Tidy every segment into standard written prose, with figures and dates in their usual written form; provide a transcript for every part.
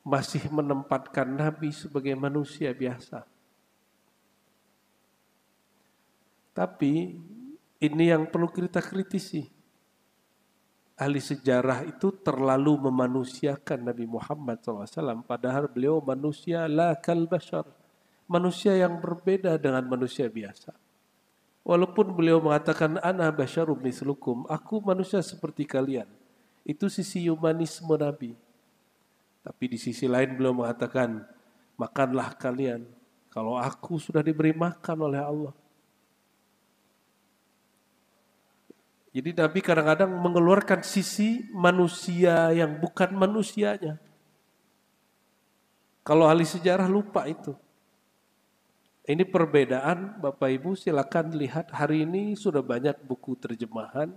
masih menempatkan Nabi sebagai manusia biasa. Tapi ini yang perlu kita kritisi. Ahli sejarah itu terlalu memanusiakan Nabi Muhammad SAW. Padahal beliau manusia la kal bashar. Manusia yang berbeda dengan manusia biasa. Walaupun beliau mengatakan ana basyarum mislukum, aku manusia seperti kalian. Itu sisi humanisme Nabi. Tapi di sisi lain beliau mengatakan, makanlah kalian kalau aku sudah diberi makan oleh Allah. Jadi Nabi kadang-kadang mengeluarkan sisi manusia yang bukan manusianya. Kalau ahli sejarah lupa itu. Ini perbedaan, Bapak Ibu silakan lihat hari ini sudah banyak buku terjemahan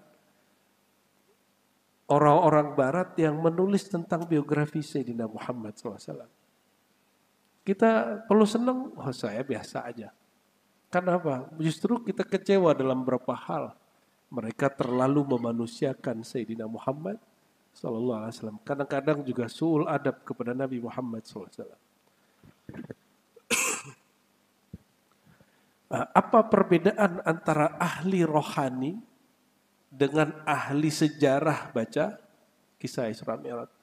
orang-orang Barat yang menulis tentang biografi Sayyidina Muhammad SAW. Kita perlu senang, saya biasa aja. Kenapa? Justru kita kecewa dalam beberapa hal. Mereka terlalu memanusiakan Sayyidina Muhammad SAW. Kadang-kadang juga su'ul adab kepada Nabi Muhammad SAW. Apa perbedaan antara ahli rohani dengan ahli sejarah baca kisah Isra Mi'raj?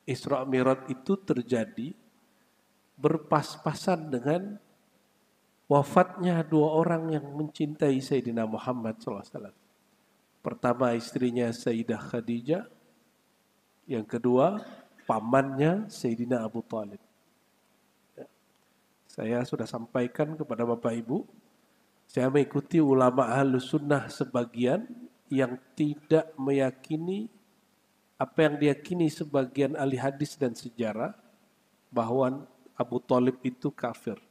Isra Mi'raj itu terjadi berpas-pasan dengan wafatnya dua orang yang mencintai Sayyidina Muhammad SAW. Pertama istrinya Sayyidah Khadijah, yang kedua pamannya Sayyidina Abu Thalib. Saya sudah sampaikan kepada Bapak Ibu, saya mengikuti ulama Ahlus Sunnah sebagian yang tidak meyakini apa yang diyakini sebagian ahli hadis dan sejarah bahwa Abu Thalib itu kafir.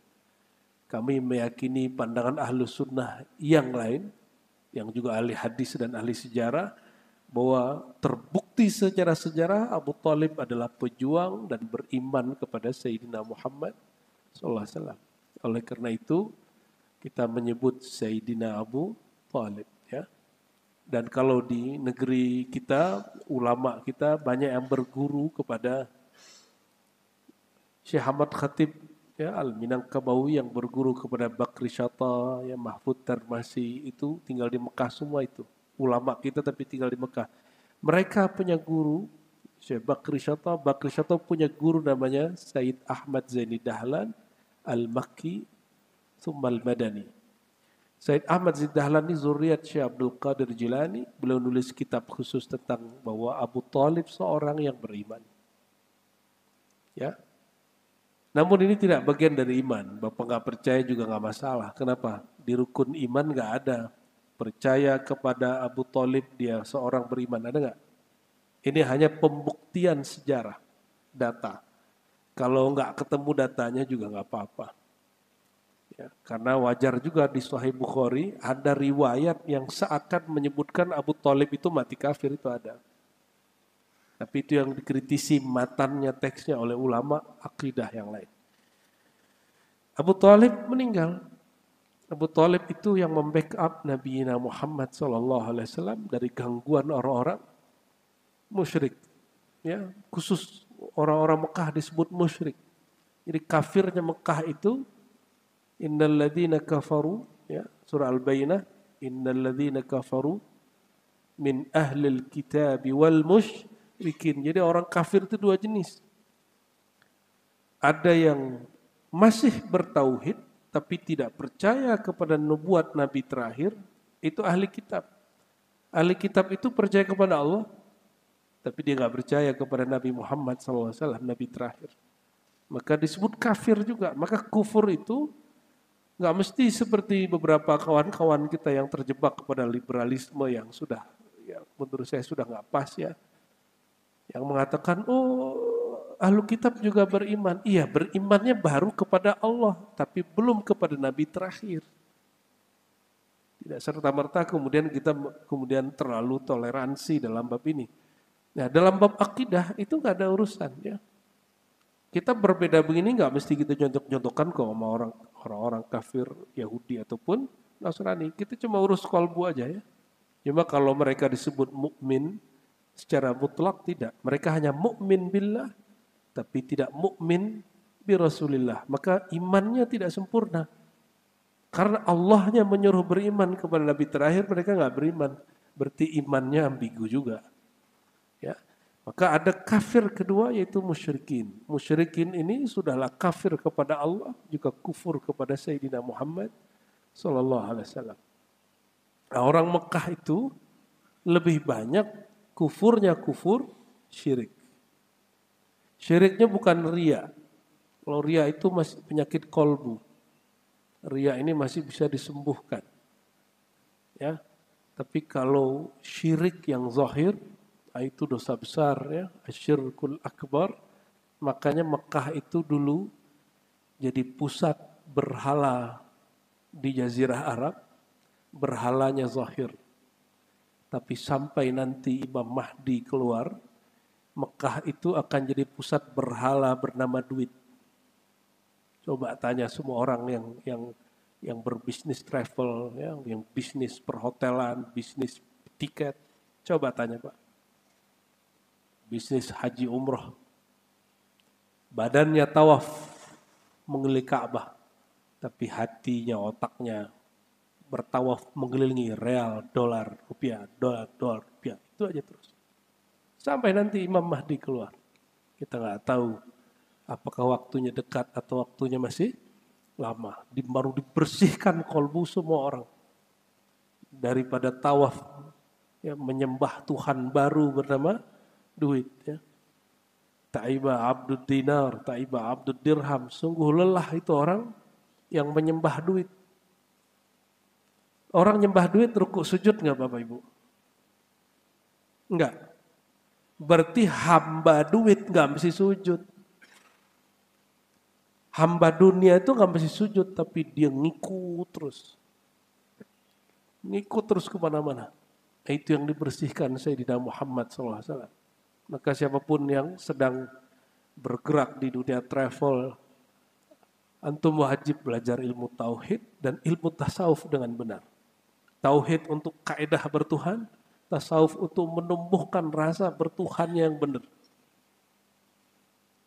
Kami meyakini pandangan Ahlus Sunnah yang lain, yang juga ahli hadis dan ahli sejarah, bahwa terbukti secara sejarah Abu Thalib adalah pejuang dan beriman kepada Sayyidina Muhammad SAW. Oleh karena itu kita menyebut Sayyidina Abu Thalib. Ya. Dan kalau di negeri kita, ulama kita banyak yang berguru kepada Syekh Ahmad Khatib ya, Al-Minangkabawi yang berguru kepada Bakri Syata, ya, Mahfud Tarmasi, itu tinggal di Mekah semua itu. Ulama kita tapi tinggal di Mekah. Mereka punya guru, Syekh Bakri Syata punya guru namanya Sayyid Ahmad Zaini Dahlan Al-Makki Tsummal Madani. Sayyid Ahmad Zaini Dahlan ini zuriat Syekh Abdul Qadir Jilani. Beliau nulis kitab khusus tentang bahwa Abu Thalib seorang yang beriman. Ya. Namun ini tidak bagian dari iman. Bapak nggak percaya juga nggak masalah. Kenapa? Di rukun iman nggak ada percaya kepada Abu Thalib dia seorang beriman. Ada nggak? Ini hanya pembuktian sejarah, data. Kalau nggak ketemu datanya juga nggak apa-apa. Ya, karena wajar juga di Sahih Bukhari ada riwayat yang seakan menyebutkan Abu Thalib itu mati kafir, itu ada. Tapi itu yang dikritisi matannya teksnya oleh ulama akidah yang lain. Abu Thalib meninggal. Abu Thalib itu yang membackup Nabi Muhammad SAW dari gangguan orang-orang musyrik. Ya, khusus orang-orang Mekah disebut musyrik. Jadi kafirnya Mekah itu innal ladzina kafaru, ya, surah Al-Bayyinah, innal ladzina kafaru min ahlil kitabi wal musyrikin. Jadi orang kafir itu dua jenis. Ada yang masih bertauhid tapi tidak percaya kepada nubuat Nabi terakhir, itu ahli kitab. Ahli kitab itu percaya kepada Allah, tapi dia nggak percaya kepada Nabi Muhammad SAW, Nabi terakhir. Maka disebut kafir juga. Maka kufur itu nggak mesti seperti beberapa kawan-kawan kita yang terjebak kepada liberalisme yang sudah, ya, menurut saya sudah nggak pas ya. Yang mengatakan, ahlu kitab juga beriman. Iya, berimannya baru kepada Allah, tapi belum kepada Nabi terakhir. Tidak serta-merta kemudian kita terlalu toleransi dalam bab ini. Nah, dalam bab akidah itu nggak ada urusan ya. Kita berbeda begini nggak mesti kita contoh-contohkan kok sama orang-orang kafir Yahudi ataupun Nasrani. Kita cuma urus kalbu aja ya. Cuma kalau mereka disebut mukmin secara mutlak tidak. Mereka hanya mukmin billah tapi tidak mukmin bi Rasulillah, maka imannya tidak sempurna. Karena Allahnya menyuruh beriman kepada Nabi terakhir, mereka nggak beriman. Berarti imannya ambigu juga. Ya. Maka ada kafir kedua yaitu musyrikin. Musyrikin ini sudahlah kafir kepada Allah, juga kufur kepada Sayyidina Muhammad sallallahu alaihi wasallam. Nah, orang Mekah itu lebih banyak kufurnya kufur syirik. Syiriknya bukan ria. Kalau ria itu masih penyakit kolbu. Ria ini masih bisa disembuhkan. Ya. Tapi kalau syirik yang zahir, itu dosa besar ya, asyirkul akbar. Makanya Mekah itu dulu jadi pusat berhala di Jazirah Arab, berhalanya zahir. Tapi sampai nanti Imam Mahdi keluar, Mekah itu akan jadi pusat berhala bernama duit. Coba tanya semua orang yang berbisnis travel, ya, yang bisnis perhotelan, bisnis tiket. Coba tanya Pak. Bisnis haji umroh. Badannya tawaf mengelilingi Ka'bah, tapi hatinya, otaknya bertawaf mengelilingi real, dolar, rupiah, dolar, rupiah. Itu aja terus. Sampai nanti Imam Mahdi keluar. Kita nggak tahu apakah waktunya dekat atau waktunya masih lama. Baru dibersihkan kolbu semua orang. Daripada tawaf, ya, menyembah Tuhan baru bernama duit. Ya. Ta'iba abdud dinar, ta'iba abdud dirham. Sungguh lelah itu orang yang menyembah duit. Orang nyembah duit rukuk sujud nggak Bapak Ibu? Enggak. Berarti hamba duit nggak mesti sujud. Hamba dunia itu nggak mesti sujud, tapi dia ngikut terus. Ngikut terus kemana-mana. Itu yang dibersihkan Sayyidina Muhammad SAW. Maka siapapun yang sedang bergerak di dunia travel, antum wajib belajar ilmu tauhid dan ilmu tasawuf dengan benar. Tauhid untuk kaidah bertuhan, tasawuf untuk menumbuhkan rasa bertuhan yang benar.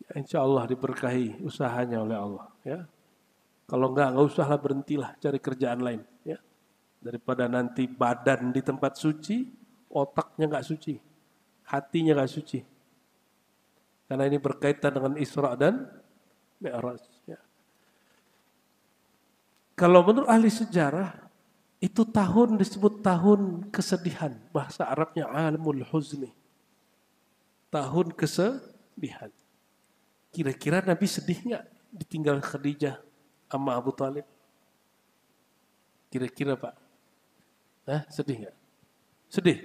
Ya, insya Allah diberkahi usahanya oleh Allah. Ya. Kalau nggak usahlah, berhentilah cari kerjaan lain. Ya. Daripada nanti badan di tempat suci, otaknya nggak suci, hatinya nggak suci. Karena ini berkaitan dengan Isra dan Mi'raj. Ya. Kalau menurut ahli sejarah, itu tahun disebut tahun kesedihan. Bahasa Arabnya alamul huzni. Tahun kesedihan. Kira-kira Nabi sedih nggak ditinggal Khadijah sama Abu Thalib? Kira-kira Pak? Sedih nggak? Sedih?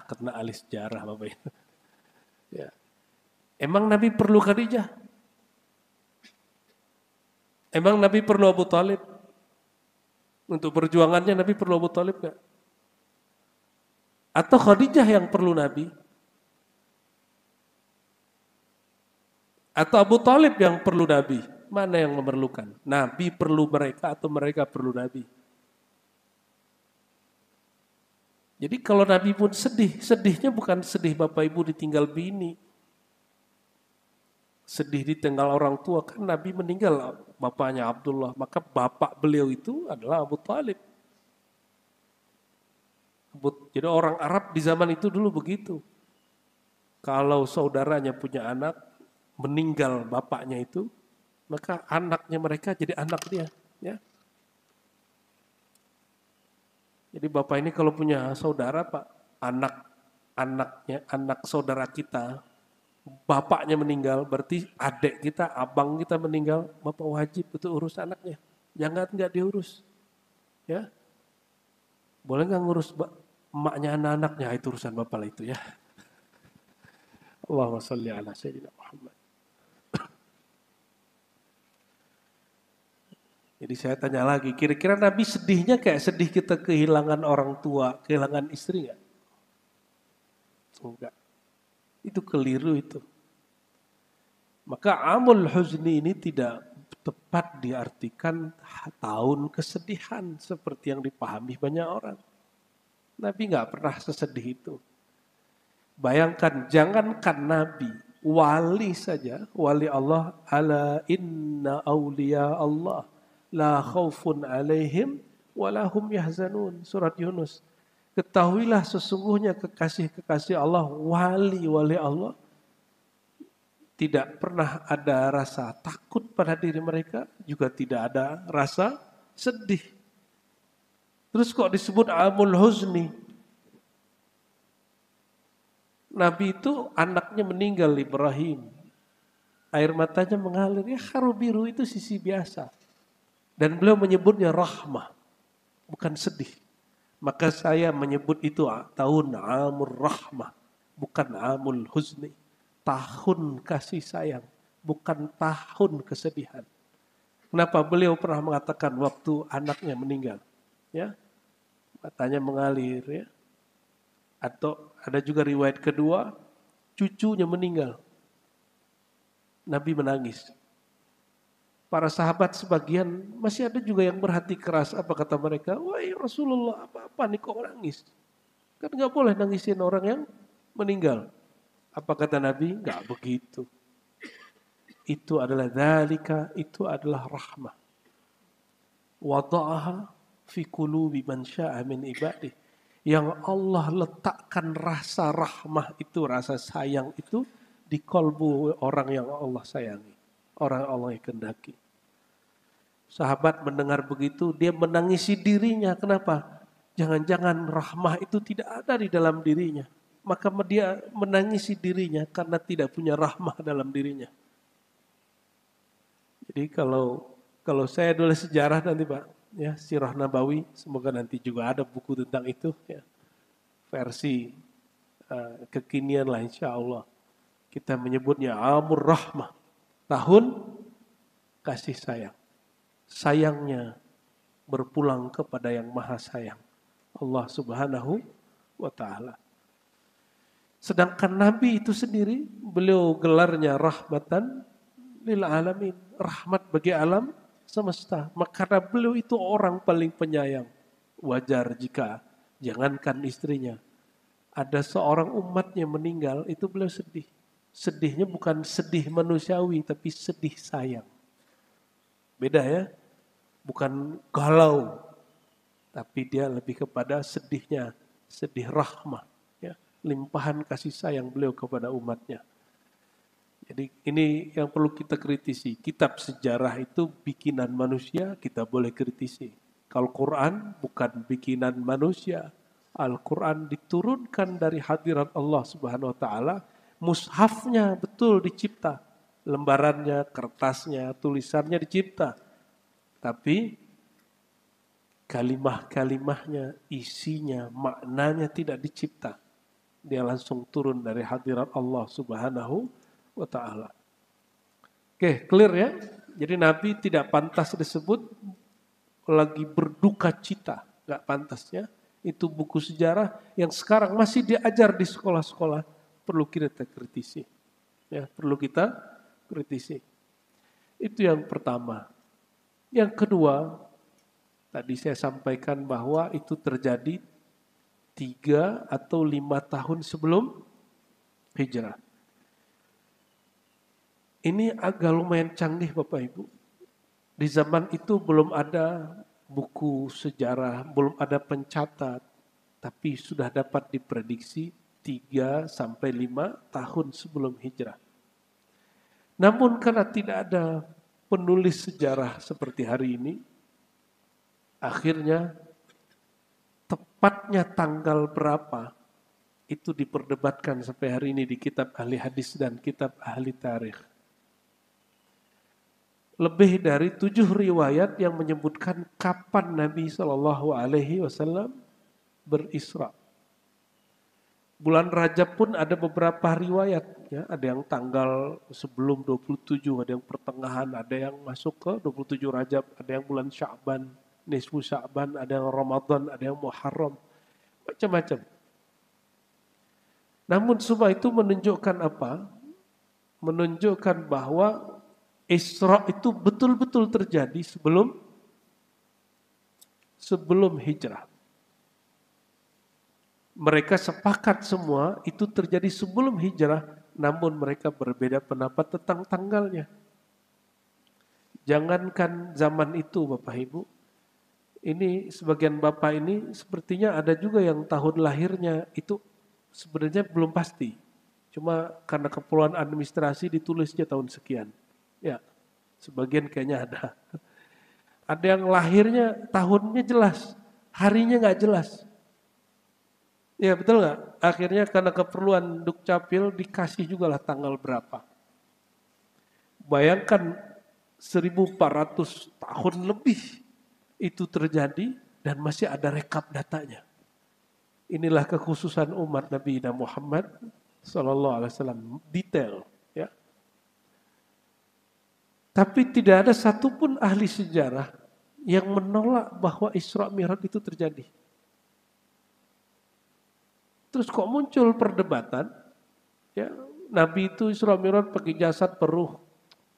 Kena ahli sejarah Bapak itu. Ya. Emang Nabi perlu Khadijah? Emang Nabi perlu Abu Thalib? Untuk perjuangannya Nabi perlu Abu Thalib nggak? Atau Khadijah yang perlu Nabi? Atau Abu Thalib yang perlu Nabi? Mana yang memerlukan? Nabi perlu mereka atau mereka perlu Nabi? Jadi kalau Nabi pun sedih, sedihnya bukan sedih Bapak Ibu ditinggal bini. Sedih ditinggal orang tua, kan Nabi meninggal bapaknya Abdullah, maka bapak beliau itu adalah Abu Thalib. Jadi orang Arab di zaman itu dulu begitu. Kalau saudaranya punya anak, meninggal bapaknya itu, maka anaknya mereka jadi anak dia. Ya. Jadi bapak ini kalau punya saudara Pak, anak saudara kita, bapaknya meninggal, berarti adik kita, abang kita meninggal, bapak wajib itu urus anaknya. Jangan nggak diurus, ya. Boleh nggak ngurus emaknya anak-anaknya, itu urusan bapak lah itu ya. Allahumma sholli ala sayyidina Muhammad. Jadi saya tanya lagi, kira-kira Nabi sedihnya kayak sedih kita kehilangan orang tua, kehilangan istri nggak? Enggak. Itu keliru itu. Maka amul huzni ini tidak tepat diartikan tahun kesedihan seperti yang dipahami banyak orang. Nabi nggak pernah sesedih itu. Bayangkan, jangankan Nabi, Wali saja, wali Allah, ala inna awliya Allah la khaufun alaihim walahum yahzanun. Surat Yunus. Ketahuilah sesungguhnya kekasih-kekasih Allah, wali-wali Allah, tidak pernah ada rasa takut pada diri mereka, juga tidak ada rasa sedih. Terus kok disebut amul huzni? Nabi itu anaknya meninggal, Ibrahim. Air matanya mengalir, ya haru biru itu sisi biasa. Dan beliau menyebutnya rahmah, bukan sedih. Maka saya menyebut itu tahun amul rahmah, bukan amul huzni. Tahun kasih sayang, bukan tahun kesedihan. Kenapa beliau pernah mengatakan waktu anaknya meninggal? Ya, matanya mengalir, ya. Atau ada juga riwayat kedua, cucunya meninggal. Nabi menangis. Para sahabat sebagian masih ada juga yang berhati keras. Apa kata mereka? Wahai Rasulullah, apa-apa nih kok nangis? Kan nggak boleh nangisin orang yang meninggal. Apa kata Nabi? Nggak begitu. Itu adalah dzalika, itu adalah rahmah. Wada'aha fi qulubi man syaa min ibadih. Yang Allah letakkan rasa rahmah itu, rasa sayang itu di kolbu orang yang Allah sayangi, orang Allah yang kehendaki. Sahabat mendengar begitu, dia menangisi dirinya. Kenapa? Jangan-jangan rahmah itu tidak ada di dalam dirinya. Maka dia menangisi dirinya karena tidak punya rahmah dalam dirinya. Jadi kalau saya nulis sejarah nanti Pak, ya Sirah Nabawi, semoga nanti juga ada buku tentang itu, ya, versi kekinian lah insya Allah. Kita menyebutnya Amur Rahmah, tahun kasih sayang. Sayangnya berpulang kepada yang maha sayang, Allah Subhanahu wa ta'ala. Sedangkan Nabi itu sendiri, beliau gelarnya rahmatan lil alamin, rahmat bagi alam semesta. Karena beliau itu orang paling penyayang. Wajar jika jangankan istrinya, ada seorang umatnya meninggal, itu beliau sedih. Sedihnya bukan sedih manusiawi, tapi sedih sayang. Beda ya, bukan galau, tapi dia lebih kepada sedihnya, sedih rahmah, ya, limpahan kasih sayang beliau kepada umatnya. Jadi ini yang perlu kita kritisi. Kitab sejarah itu bikinan manusia, kita boleh kritisi. Kalau Quran bukan bikinan manusia. Al-Quran diturunkan dari hadirat Allah Subhanahu wa taala. Mushafnya betul dicipta. Lembarannya, kertasnya, tulisannya dicipta. Tapi kalimah-kalimahnya, isinya, maknanya tidak dicipta. Dia langsung turun dari hadirat Allah Subhanahu wa ta'ala. Oke, clear ya? Jadi Nabi tidak pantas disebut lagi berduka cita. Gak pantas ya. Itu buku sejarah yang sekarang masih diajar di sekolah-sekolah. Perlu kita kritisi. Ya, perlu kita kritisi. Itu yang pertama. Yang kedua, tadi saya sampaikan bahwa itu terjadi 3 atau 5 tahun sebelum hijrah. Ini agak lumayan canggih Bapak Ibu. Di zaman itu belum ada buku sejarah, belum ada pencatat, tapi sudah dapat diprediksi 3 sampai 5 tahun sebelum hijrah. Namun karena tidak ada penulis sejarah seperti hari ini, akhirnya tepatnya tanggal berapa itu diperdebatkan sampai hari ini di kitab ahli hadis dan kitab ahli tarikh. Lebih dari 7 riwayat yang menyebutkan kapan Nabi SAW berisra. Bulan Rajab pun ada beberapa riwayat, ya, ada yang tanggal sebelum 27, ada yang pertengahan, ada yang masuk ke 27 Rajab, ada yang bulan Sya'ban, nisfu Sya'ban, ada yang Ramadan, ada yang Muharram, macam-macam. Namun semua itu menunjukkan apa? Menunjukkan bahwa Isra itu betul-betul terjadi sebelum hijrah. Mereka sepakat semua itu terjadi sebelum hijrah namun mereka berbeda pendapat tentang tanggalnya. Jangankan zaman itu Bapak Ibu, ini sebagian Bapak ini sepertinya ada juga yang tahun lahirnya itu sebenarnya belum pasti. Cuma karena keperluan administrasi ditulisnya tahun sekian. Ya, sebagian kayaknya ada. Ada yang lahirnya tahunnya jelas, harinya nggak jelas. Ya betul nggak? Akhirnya karena keperluan Dukcapil dikasih juga lah tanggal berapa. Bayangkan 1400 tahun lebih itu terjadi dan masih ada rekap datanya. Inilah kekhususan umat Nabi Muhammad sallallahu alaihi wasallam, detail ya. Tapi tidak ada satupun ahli sejarah yang menolak bahwa Isra Mi'raj itu terjadi. Terus kok muncul perdebatan? Ya, Nabi itu Isra Mi'raj pakai jasad peruh.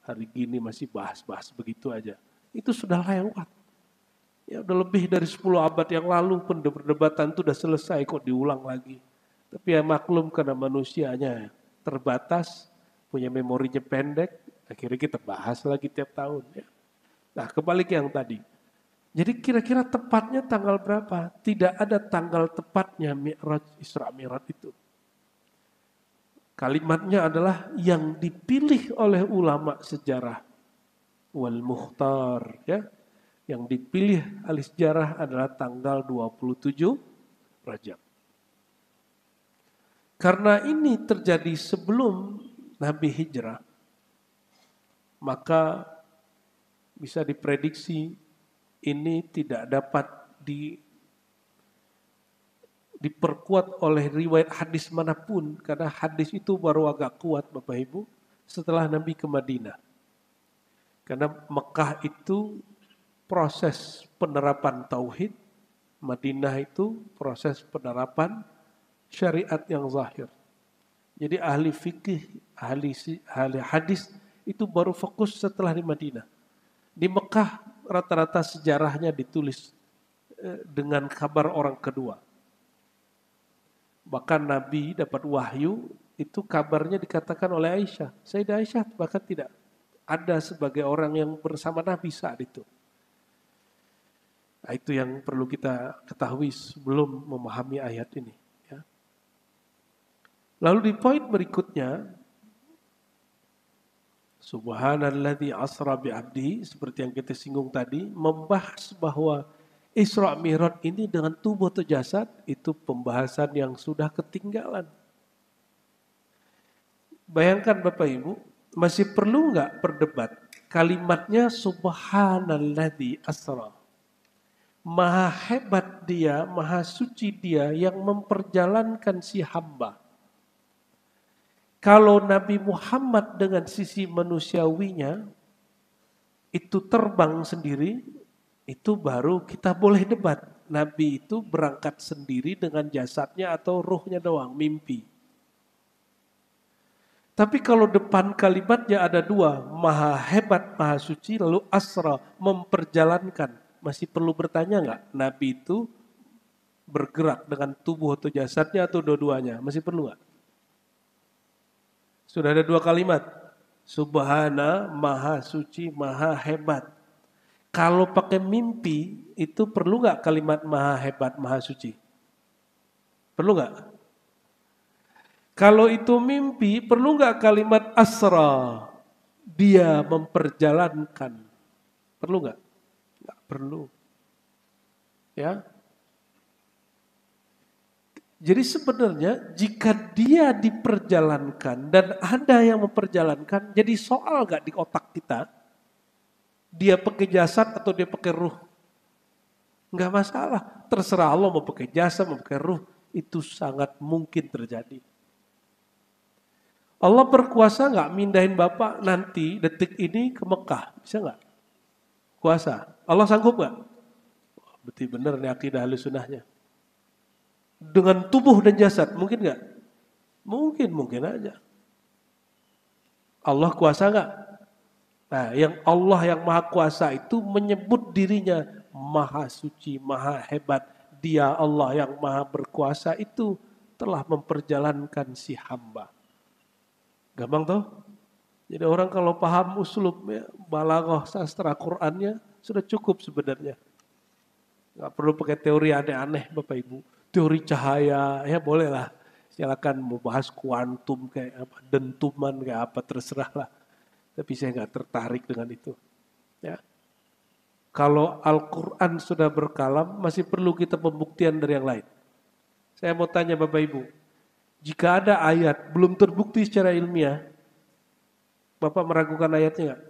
Hari gini masih bahas-bahas begitu aja. Itu sudah lewat. Ya udah lebih dari 10 abad yang lalu perdebatan itu udah selesai, kok diulang lagi. Tapi ya maklum karena manusianya terbatas, punya memorinya pendek, akhirnya kita bahas lagi tiap tahun. Ya. Nah kembali ke yang tadi. Jadi kira-kira tepatnya tanggal berapa? Tidak ada tanggal tepatnya Mi'raj, Isra Mi'raj itu. Kalimatnya adalah yang dipilih oleh ulama sejarah. Wal Mukhtar. Ya. Yang dipilih ahli sejarah adalah tanggal 27 Rajab. Karena ini terjadi sebelum Nabi hijrah, maka bisa diprediksi ini tidak dapat diperkuat oleh riwayat hadis manapun, karena hadis itu baru agak kuat Bapak Ibu setelah Nabi ke Madinah. Karena Mekah itu proses penerapan tauhid, Madinah itu proses penerapan syariat yang zahir. Jadi ahli fikih, ahli hadis itu baru fokus setelah di Madinah. Di Mekah rata-rata sejarahnya ditulis dengan kabar orang kedua. Bahkan Nabi dapat wahyu, itu kabarnya dikatakan oleh Aisyah. Sayyidah Aisyah bahkan tidak ada sebagai orang yang bersama Nabi saat itu. Nah, itu yang perlu kita ketahui sebelum memahami ayat ini. Ya. Lalu di poin berikutnya, Subhanalladzi asra bi'abdi, seperti yang kita singgung tadi, membahas bahwa Isra Mi'raj ini dengan tubuh atau jasad, itu pembahasan yang sudah ketinggalan. Bayangkan Bapak Ibu, masih perlu nggak berdebat? Kalimatnya Subhanalladzi asra. Maha hebat dia, maha suci dia yang memperjalankan si hamba. Kalau Nabi Muhammad dengan sisi manusiawinya itu terbang sendiri, itu baru kita boleh debat. Nabi itu berangkat sendiri dengan jasadnya atau ruhnya doang, mimpi. Tapi kalau depan kalimatnya ada dua, maha hebat, maha suci, lalu asra, memperjalankan. Masih perlu bertanya nggak? Nabi itu bergerak dengan tubuh atau jasadnya atau dua-duanya? Masih perlu nggak? Sudah ada dua kalimat. Subhana, maha suci, maha hebat. Kalau pakai mimpi, itu perlu nggak kalimat maha hebat, maha suci? Perlu nggak? Kalau itu mimpi, perlu nggak kalimat asra? Dia memperjalankan. Perlu nggak? Nggak perlu. Ya. Jadi sebenarnya jika dia diperjalankan dan ada yang memperjalankan, jadi soal nggak di otak kita? Dia pakai jasad atau dia pakai ruh? Nggak masalah. Terserah Allah mau pakai jasad, mau pakai ruh. Itu sangat mungkin terjadi. Allah berkuasa nggak mindahin Bapak nanti detik ini ke Mekah? Bisa nggak? Kuasa. Allah sanggup nggak? Berarti benar nih akidah Ahlussunnahnya. Dengan tubuh dan jasad, mungkin nggak? Mungkin aja. Allah kuasa nggak? Nah, yang Allah yang maha kuasa itu menyebut dirinya maha suci, maha hebat. Dia Allah yang maha berkuasa itu telah memperjalankan si hamba. Gampang toh? Jadi orang kalau paham uslub ya, balaghah sastra Qur'annya sudah cukup sebenarnya. Nggak perlu pakai teori aneh-aneh Bapak Ibu. Teori cahaya ya boleh lah. Silakan mau bahas kuantum kayak apa, dentuman kayak apa terserah lah. Tapi saya nggak tertarik dengan itu. Ya. Kalau Al-Quran sudah berkalam, masih perlu kita pembuktian dari yang lain. Saya mau tanya Bapak Ibu, jika ada ayat belum terbukti secara ilmiah, Bapak meragukan ayatnya nggak?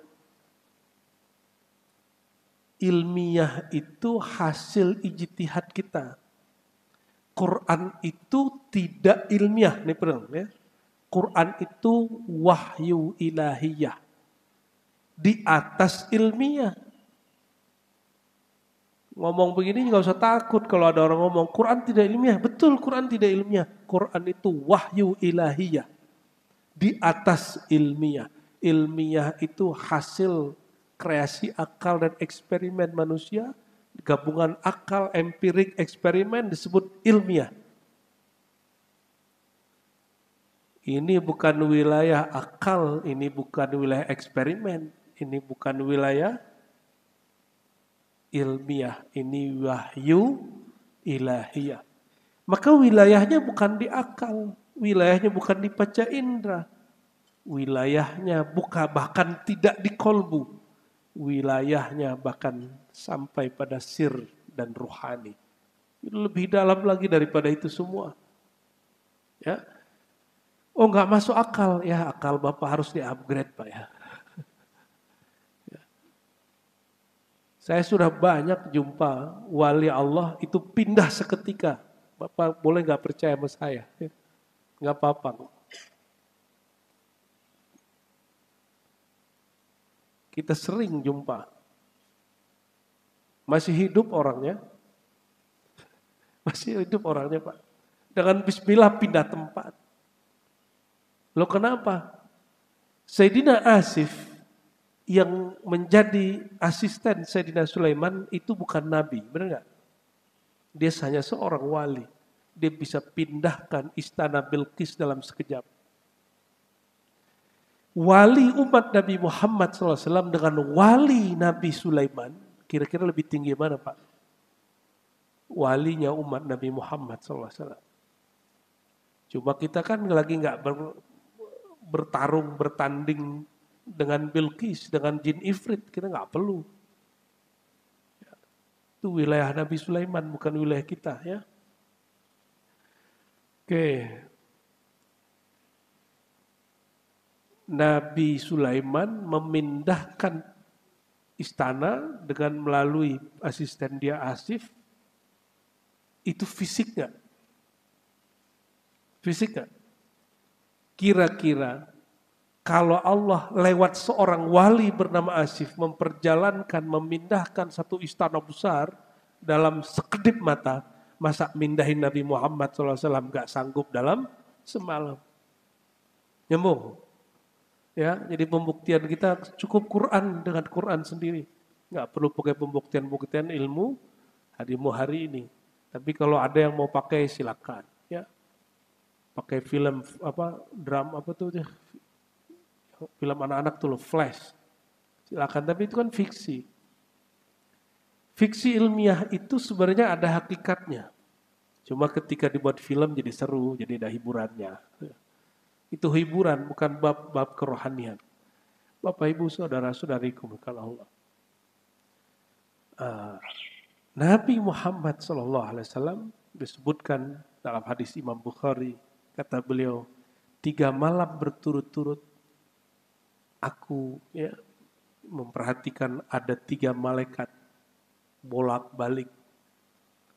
Ilmiah itu hasil ijtihad kita. Quran itu tidak ilmiah, nih pernah ya. Quran itu wahyu ilahiyah di atas ilmiah. Ngomong begini nggak usah takut kalau ada orang ngomong Quran tidak ilmiah. Betul, Quran tidak ilmiah. Quran itu wahyu ilahiyah di atas ilmiah. Ilmiah itu hasil kreasi akal dan eksperimen manusia. Gabungan akal, empirik, eksperimen disebut ilmiah. Ini bukan wilayah akal, ini bukan wilayah eksperimen, ini bukan wilayah ilmiah, ini wahyu ilahiyah. Maka wilayahnya bukan di akal, wilayahnya bukan di panca indera, wilayahnya bukan bahkan tidak di kolbu, wilayahnya bahkan sampai pada sir dan ruhani. Lebih dalam lagi daripada itu semua. Ya, oh nggak masuk akal, ya akal Bapak harus di-upgrade Pak ya. Saya sudah banyak jumpa wali Allah itu pindah seketika. Bapak boleh nggak percaya sama saya? Nggak apa-apa. Kita sering jumpa. Masih hidup orangnya. Masih hidup orangnya Pak. Dengan bismillah pindah tempat. Loh kenapa? Sayyidina Asif yang menjadi asisten Sayyidina Sulaiman itu bukan nabi, benar nggak? Dia hanya seorang wali. Dia bisa pindahkan istana Bilqis dalam sekejap. Wali umat Nabi Muhammad SAW dengan wali Nabi Sulaiman, kira-kira lebih tinggi mana Pak? Walinya umat Nabi Muhammad SAW. Cuma kita kan lagi nggak bertarung, bertanding dengan Bilqis, dengan jin ifrit, kita nggak perlu. Itu wilayah Nabi Sulaiman, bukan wilayah kita ya. Oke. Nabi Sulaiman memindahkan istana dengan melalui asisten dia Asif. Itu fisik nggak? Fisik nggak? Kira-kira kalau Allah lewat seorang wali bernama Asif memperjalankan, memindahkan satu istana besar dalam sekedip mata, masa mindahin Nabi Muhammad SAW gak sanggup dalam semalam. Nyambung? Ya, jadi pembuktian kita cukup Quran dengan Quran sendiri. Gak perlu pakai pembuktian-pembuktian ilmu hari ini. Tapi kalau ada yang mau pakai silakan. Ya, pakai film drama film anak-anak tuh loh, Flash. Silakan, tapi itu kan fiksi. Fiksi ilmiah itu sebenarnya ada hakikatnya. Cuma ketika dibuat film jadi seru, jadi ada hiburannya. Itu hiburan, bukan bab kerohanian. Bapak Ibu saudara-saudariku kalau Allah. Nabi Muhammad SAW disebutkan dalam hadis Imam Bukhari, kata beliau, 3 malam berturut-turut aku memperhatikan ada 3 malaikat bolak-balik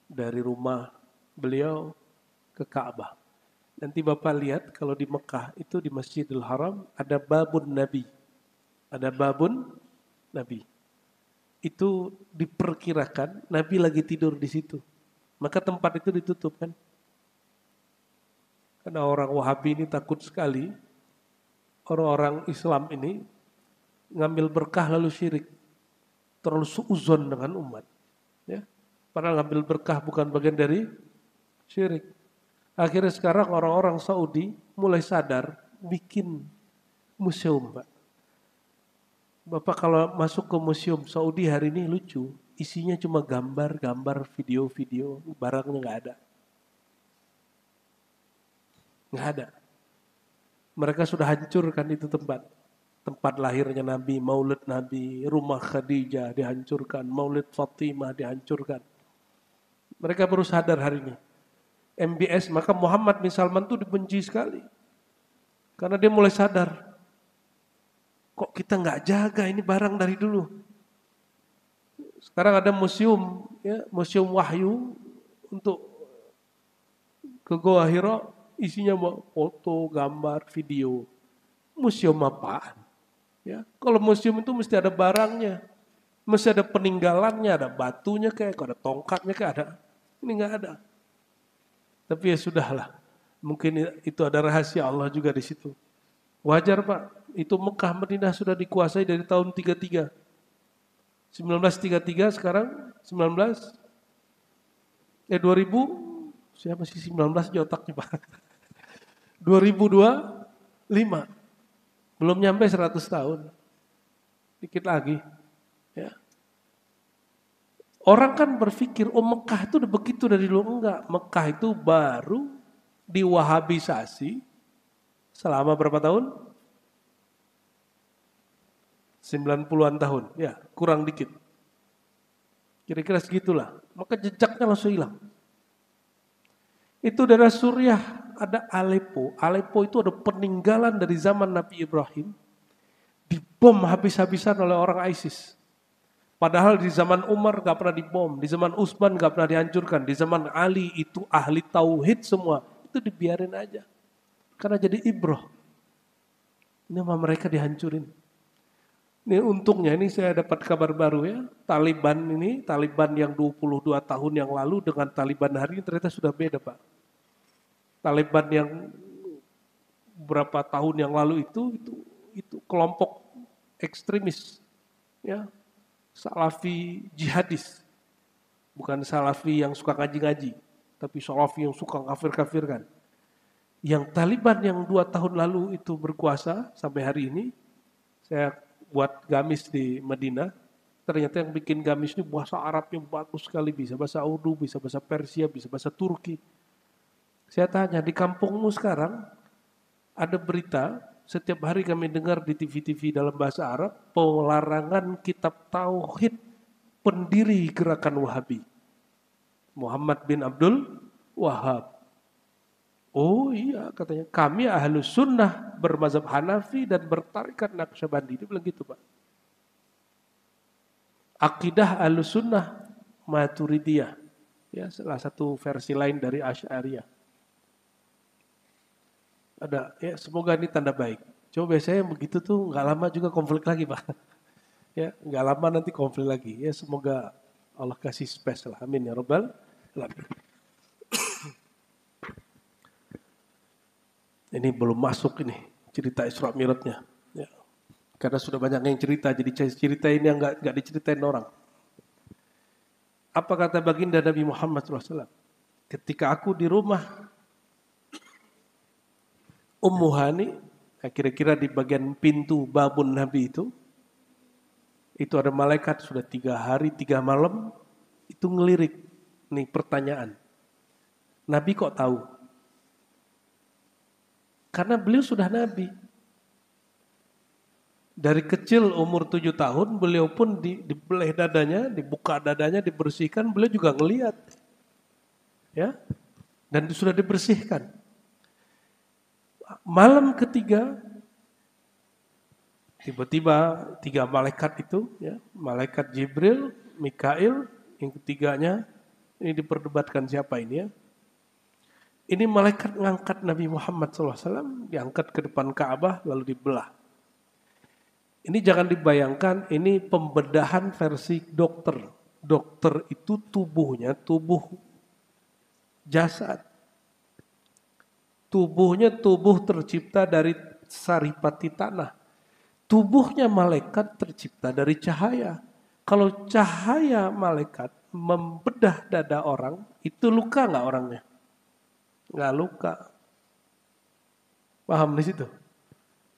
dari rumah beliau ke Ka'bah. Nanti Bapak lihat kalau di Mekah itu di Masjidil Haram ada babun Nabi. Ada babun Nabi. Itu diperkirakan Nabi lagi tidur di situ. Maka tempat itu ditutup kan. Karena orang Wahabi ini takut sekali. Orang-orang Islam ini ngambil berkah lalu syirik. Terlalu suuzon dengan umat. Ya. Padahal ngambil berkah bukan bagian dari syirik. Akhirnya sekarang orang-orang Saudi mulai sadar bikin Museum, Pak. Bapak kalau masuk ke museum Saudi hari ini lucu. Isinya cuma gambar-gambar, video-video, barangnya nggak ada. Nggak ada. Mereka sudah hancurkan itu tempat. Tempat lahirnya Nabi, maulid Nabi, rumah Khadijah dihancurkan, maulid Fatimah dihancurkan. Mereka baru sadar hari ini. MBS, maka Muhammad bin Salman itu dibenci sekali. Karena dia mulai sadar. Kok kita nggak jaga ini barang dari dulu. Sekarang ada museum, ya, museum wahyu untuk ke Goa Hira, isinya foto, gambar, video. Museum apaan? Ya, kalau museum itu mesti ada barangnya, mesti ada peninggalannya, ada batunya kayak, ada tongkatnya kayak ada. Ini nggak ada. Tapi ya sudahlah, mungkin itu ada rahasia Allah juga di situ. Wajar Pak, itu Mekah Madinah sudah dikuasai dari tahun 33. 1933 sekarang 2000 siapa sih 19 di otaknya Pak? 2025. Belum nyampe 100 tahun. Dikit lagi. Ya. Orang kan berpikir, oh Mekah itu udah begitu dari dulu. Enggak, Mekah itu baru diwahabisasi selama berapa tahun? 90-an tahun, ya kurang dikit. Kira-kira segitulah. Maka jejaknya langsung hilang. Itu daerah Suriah, ada Aleppo. Aleppo itu ada peninggalan dari zaman Nabi Ibrahim. Dibom habis-habisan oleh orang ISIS. Padahal di zaman Umar gak pernah dibom, di zaman Utsman gak pernah dihancurkan, di zaman Ali itu ahli tauhid semua, itu dibiarin aja. Karena jadi ibrah. Ini sama mereka dihancurin. Ini untungnya, ini saya dapat kabar baru ya, Taliban yang 22 tahun yang lalu dengan Taliban hari ini ternyata sudah beda Pak. Taliban yang berapa tahun yang lalu itu kelompok ekstremis, ya. Salafi jihadis, bukan salafi yang suka ngaji-ngaji, tapi salafi yang suka kafir-kafirkan. Yang Taliban yang 2 tahun lalu itu berkuasa sampai hari ini, saya buat gamis di Madinah, ternyata yang bikin gamis ini bahasa Arabnya bagus sekali, bisa bahasa Urdu, bisa bahasa Persia, bisa bahasa Turki. Saya tanya, di kampungmu sekarang ada berita, setiap hari kami dengar di TV-TV dalam bahasa Arab, pelarangan kitab Tauhid pendiri gerakan Wahabi. Muhammad bin Abdul Wahab. Oh iya katanya, kami Ahlus Sunnah bermazhab Hanafi dan bertarikat Naqsyabandi. Dia bilang gitu Pak. Akidah Ahlus Sunnah Maturidiyah. Ya, salah satu versi lain dari Asy'ariyah. Ada, ya semoga ini tanda baik. Coba biasanya begitu tuh nggak lama juga konflik lagi Pak. Ya nggak lama nanti konflik lagi. Ya semoga Allah kasih space lah. Amin ya Rabbal alamin. Ini belum masuk ini cerita Isra Mi'rajnya. Ya. Karena sudah banyak yang cerita, jadi cerita ini yang nggak diceritain orang. Apa kata baginda Nabi Muhammad SAW? Ketika aku di rumah Ummu Hani, kira-kira di bagian pintu babun Nabi itu ada malaikat sudah 3 hari 3 malam itu ngelirik nih pertanyaan. Nabi kok tahu? Karena beliau sudah Nabi. Dari kecil umur 7 tahun beliau pun dibeleh dadanya, dibuka dadanya, dibersihkan, beliau juga ngelihat. Ya. Dan sudah dibersihkan. Malam ketiga tiba-tiba 3 malaikat itu ya, malaikat Jibril, Mikail, yang ketiganya ini diperdebatkan siapa ini ya. Ini malaikat ngangkat Nabi Muhammad SAW, diangkat ke depan Ka'bah lalu dibelah. Ini jangan dibayangkan ini pembedahan versi dokter. Dokter itu tubuhnya tubuh jasad. Tubuhnya tubuh tercipta dari saripati tanah. Tubuhnya malaikat tercipta dari cahaya. Kalau cahaya malaikat membedah dada orang, itu luka nggak orangnya? Nggak luka. Paham di situ?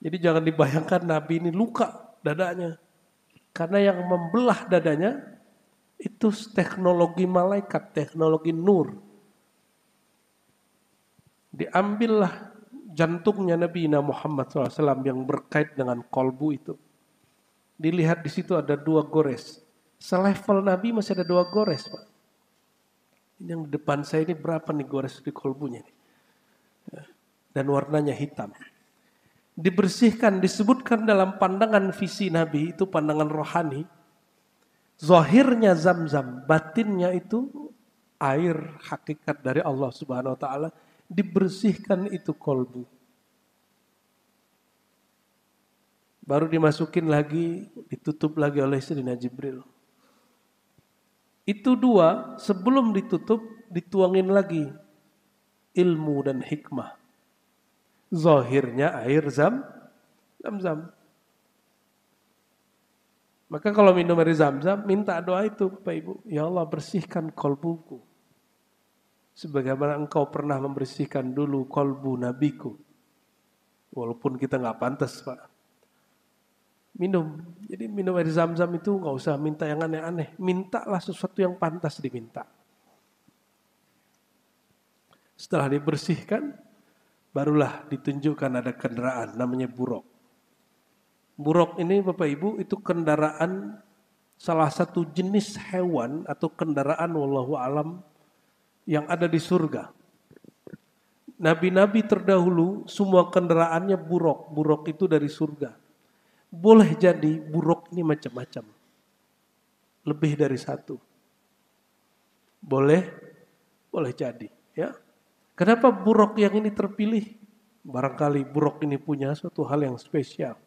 Jadi jangan dibayangkan Nabi ini luka dadanya. Karena yang membelah dadanya itu teknologi malaikat, teknologi nur. Diambillah jantungnya Nabi Muhammad SAW yang berkait dengan kolbu itu. Dilihat di situ ada 2 gores. Selevel Nabi masih ada 2 gores, Pak. Ini yang di depan saya ini berapa nih gores di kolbunya nih? Dan warnanya hitam. Dibersihkan, disebutkan dalam pandangan visi Nabi, itu pandangan rohani. Zahirnya Zam-Zam, batinnya itu air hakikat dari Allah Subhanahu wa taala, dibersihkan itu kolbu. Baru dimasukin lagi, ditutup lagi oleh Sayyidina Jibril. Itu 2, sebelum ditutup, dituangin lagi ilmu dan hikmah. Zahirnya air Zam-Zam. Maka kalau minum air Zam-Zam, minta doa itu Bapak Ibu. Ya Allah, bersihkan kolbuku. Sebagaimana engkau pernah membersihkan dulu kolbu nabiku. Walaupun kita nggak pantas, Pak. Minum. Jadi minum air Zam-Zam itu nggak usah minta yang aneh-aneh. Mintalah sesuatu yang pantas diminta. Setelah dibersihkan, barulah ditunjukkan ada kendaraan namanya buruk. Buruk ini Bapak Ibu itu kendaraan salah satu jenis hewan atau kendaraan wallahu alam yang ada di surga. Nabi-nabi terdahulu semua kendaraannya buruk. Buruk itu dari surga. Boleh jadi buruk ini macam-macam. Lebih dari 1. Boleh jadi. Ya. Kenapa buruk yang ini terpilih? Barangkali buruk ini punya suatu hal yang spesial.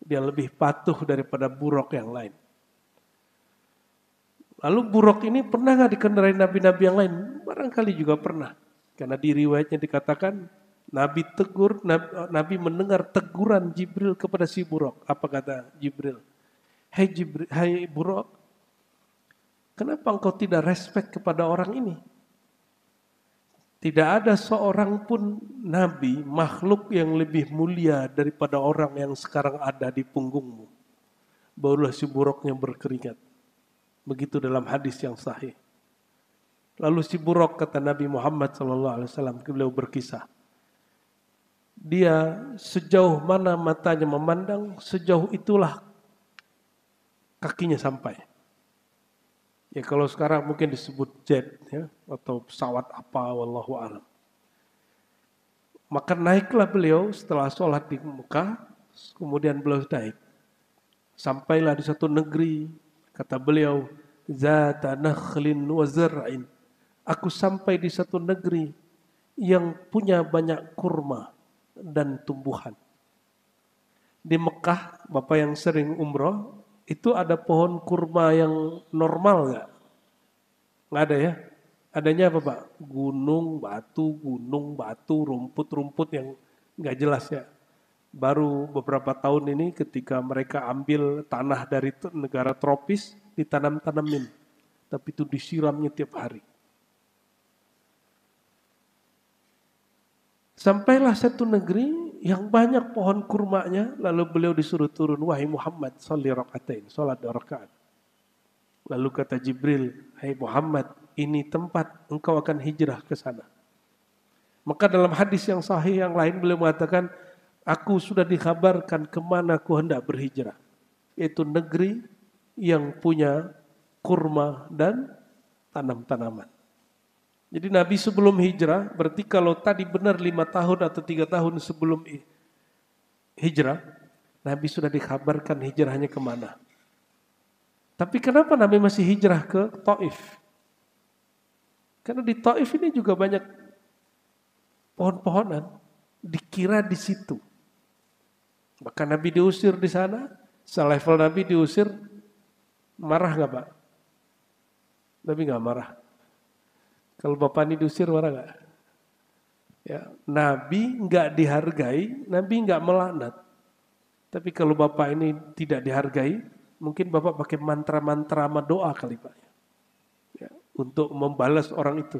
Dia lebih patuh daripada buruk yang lain. Lalu buruk ini pernah nggak dikendarai nabi-nabi yang lain? Barangkali juga pernah. Karena di riwayatnya dikatakan Nabi Nabi mendengar teguran Jibril kepada si buruk. Apa kata Jibril? Hai buruk, kenapa engkau tidak respect kepada orang ini? Tidak ada seorang pun nabi, makhluk yang lebih mulia daripada orang yang sekarang ada di punggungmu. Barulah si buruknya berkeringat. Begitu dalam hadis yang sahih. Lalu si buruk kata Nabi Muhammad SAW, beliau berkisah. Dia sejauh mana matanya memandang, sejauh itulah kakinya sampai. Ya kalau sekarang mungkin disebut jet ya, atau pesawat apa, wallahu a'lam. Maka naiklah beliau setelah sholat di Mekah, kemudian beliau naik. Sampailah di satu negeri, kata beliau, Zata nakhlin wa zar'in. Aku sampai di satu negeri yang punya banyak kurma dan tumbuhan. Di Mekah, Bapak yang sering umroh, itu ada pohon kurma yang normal nggak? Nggak ada ya? Adanya apa Pak? Gunung, batu, rumput-rumput yang nggak jelas ya. Baru beberapa tahun ini ketika mereka ambil tanah dari negara tropis, ditanam-tanamin. Tapi itu disiramnya tiap hari. Sampailah satu negeri yang banyak pohon kurmanya, lalu beliau disuruh turun, wahai Muhammad, sholli rakaatain, sholat 2 rakaat. Lalu kata Jibril, hai Muhammad, ini tempat engkau akan hijrah ke sana. Maka dalam hadis yang sahih yang lain beliau mengatakan, aku sudah dikabarkan kemana aku hendak berhijrah. Yaitu negeri yang punya kurma dan tanam-tanaman. Jadi Nabi sebelum hijrah, berarti kalau tadi benar 5 tahun atau 3 tahun sebelum hijrah, Nabi sudah dikabarkan hijrahnya kemana. Tapi kenapa Nabi masih hijrah ke Taif? Karena di Taif ini juga banyak pohon-pohonan, dikira di situ. Maka Nabi diusir di sana, selevel Nabi diusir, marah nggak Pak? Nabi nggak marah. Kalau Bapak ini diusir marah nggak? Ya, Nabi nggak dihargai, Nabi nggak melaknat. Tapi kalau Bapak ini tidak dihargai, mungkin Bapak pakai mantra-mantra sama doa kali Pak. Ya, untuk membalas orang itu.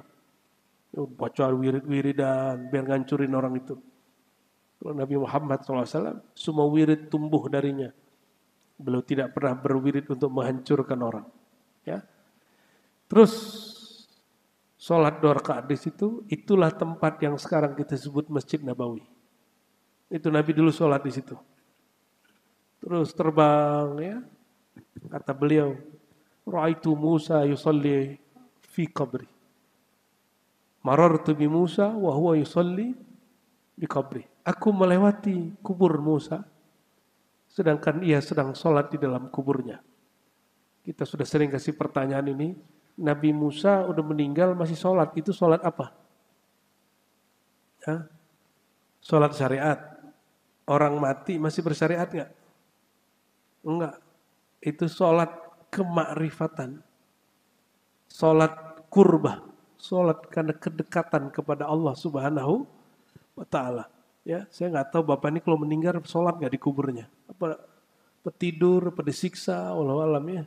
Baca wirid-wiridan biar ngancurin orang itu. Kalau Nabi Muhammad SAW, semua wirid tumbuh darinya. Beliau tidak pernah berwirid untuk menghancurkan orang. Ya. Terus sholat 2 rakaat di situ, itulah tempat yang sekarang kita sebut Masjid Nabawi. Itu Nabi dulu sholat di situ. Terus terbang, ya. Kata beliau, Ra'aitu Musa yusalli fi qabri. Marartu bi Musa wa huwa yusalli di qabri. Aku melewati kubur Musa, sedangkan ia sedang sholat di dalam kuburnya. Kita sudah sering kasih pertanyaan ini. Nabi Musa udah meninggal masih sholat. Itu sholat apa? Ya? Sholat syariat. Orang mati masih bersyariat nggak? Enggak. Itu sholat kemakrifatan. Sholat kurbah. Sholat karena kedekatan kepada Allah Subhanahu wa ta'ala. Ya, saya nggak tahu Bapak ini kalau meninggal sholat nggak di kuburnya? Apa tidur, apa disiksa, wallahu alam ya.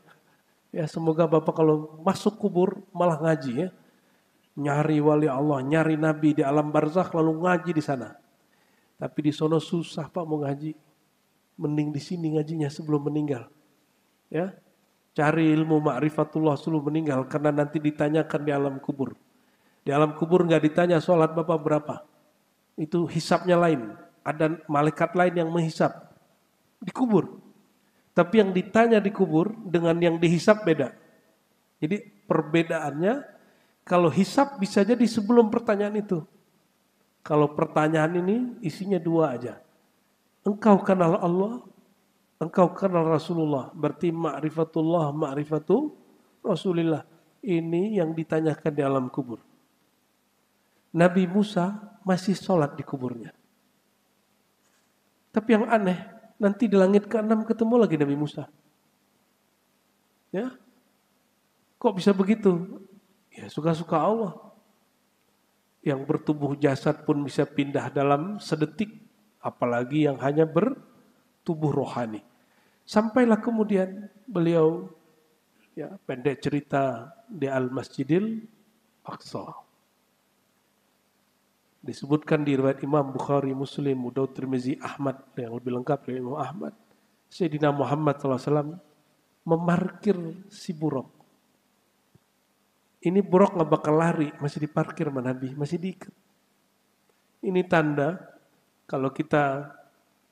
Ya, semoga Bapak kalau masuk kubur malah ngaji ya. Nyari wali Allah, nyari Nabi di alam barzakh lalu ngaji di sana. Tapi di sono susah Pak mau ngaji. Mending di sini ngajinya sebelum meninggal. Ya. Cari ilmu ma'rifatullah sebelum meninggal karena nanti ditanyakan di alam kubur. Di alam kubur nggak ditanya sholat Bapak berapa. Itu hisapnya lain. Ada malaikat lain yang menghisap di kubur. Tapi yang ditanya di kubur dengan yang dihisap beda. Jadi perbedaannya kalau hisap bisa jadi sebelum pertanyaan itu. Kalau pertanyaan ini isinya 2 aja. Engkau kenal Allah, engkau kenal Rasulullah. Berarti ma'rifatullah, ma'rifatu Rasulillah. Ini yang ditanyakan di alam kubur. Nabi Musa masih sholat di kuburnya. Tapi yang aneh, nanti di langit ke-6 ketemu lagi Nabi Musa. Ya, kok bisa begitu? Ya suka-suka Allah. Yang bertubuh jasad pun bisa pindah dalam sedetik. Apalagi yang hanya bertubuh rohani. Sampailah kemudian beliau, ya pendek cerita, di Al-Masjidil Aqsa. Disebutkan di riwayat Imam Bukhari, Muslim, Daud, Tirmizi, Ahmad, yang lebih lengkap dari Imam Ahmad. Sayyidina Muhammad SAW memarkir si buruk. Ini buruk nggak bakal lari, masih diparkir sama Nabi, masih diikat. Ini tanda kalau kita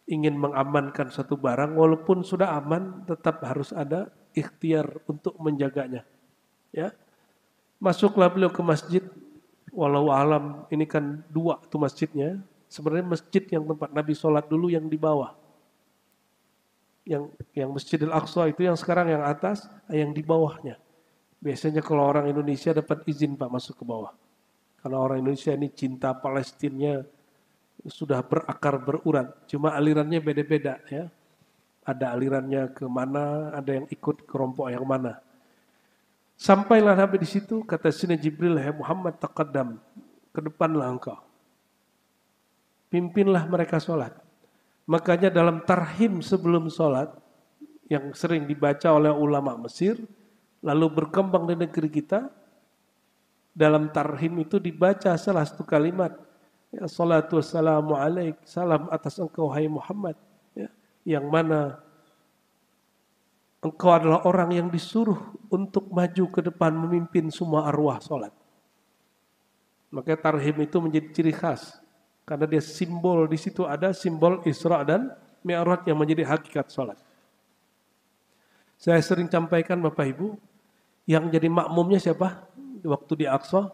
ingin mengamankan satu barang, walaupun sudah aman, tetap harus ada ikhtiar untuk menjaganya. Ya, masuklah beliau ke masjid. Walau alam ini kan 2 tuh masjidnya. Sebenarnya masjid yang tempat Nabi sholat dulu yang di bawah. Yang Masjidil Aqsa itu yang sekarang yang atas, yang di bawahnya. Biasanya kalau orang Indonesia dapat izin Pak masuk ke bawah. Karena orang Indonesia ini cinta Palestinnya sudah berakar berurat. Cuma alirannya beda-beda ya. Ada alirannya ke mana, ada yang ikut kelompok yang mana. Sampailah Nabi di situ, kata Sayyidina Jibril, "Hai Muhammad, taqaddam, ke depanlah engkau. Pimpinlah mereka sholat." Makanya dalam tarhim sebelum sholat, yang sering dibaca oleh ulama Mesir, lalu berkembang di negeri kita, dalam tarhim itu dibaca salah satu kalimat, ya salatu wassalamu alaik, salam atas engkau hai Muhammad, ya, yang mana engkau adalah orang yang disuruh untuk maju ke depan memimpin semua arwah sholat. Makanya tarhim itu menjadi ciri khas. Karena dia simbol, di situ ada simbol Isra dan Mi'raj yang menjadi hakikat sholat. Saya sering sampaikan Bapak Ibu, yang jadi makmumnya siapa? Waktu di Aqsa,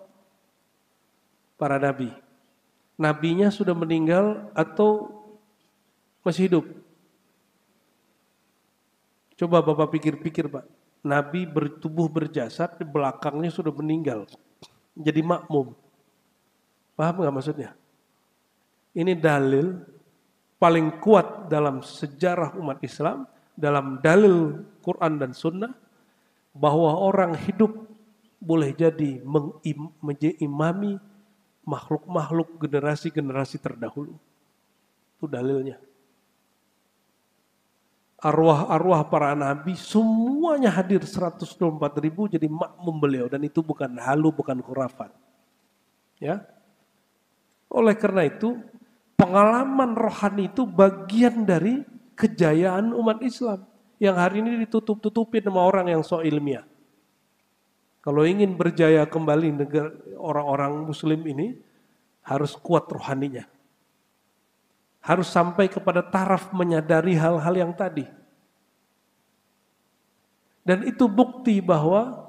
para nabi. Nabinya sudah meninggal atau masih hidup? Coba Bapak pikir-pikir Pak, Nabi bertubuh berjasad, di belakangnya sudah meninggal. Jadi makmum. Paham nggak maksudnya? Ini dalil paling kuat dalam sejarah umat Islam, dalam dalil Quran dan Sunnah, bahwa orang hidup boleh jadi mengimami makhluk-makhluk generasi-generasi terdahulu. Itu dalilnya. Arwah-arwah para nabi semuanya hadir 124.000 jadi makmum beliau, dan itu bukan halu, bukan khurafat. Ya. Oleh karena itu Pengalaman rohani itu bagian dari kejayaan umat Islam yang hari ini ditutup-tutupin sama orang yang so ilmiah. Kalau ingin berjaya kembali negara orang-orang muslim ini harus kuat rohaninya. Harus sampai kepada taraf menyadari hal-hal yang tadi. Dan itu bukti bahwa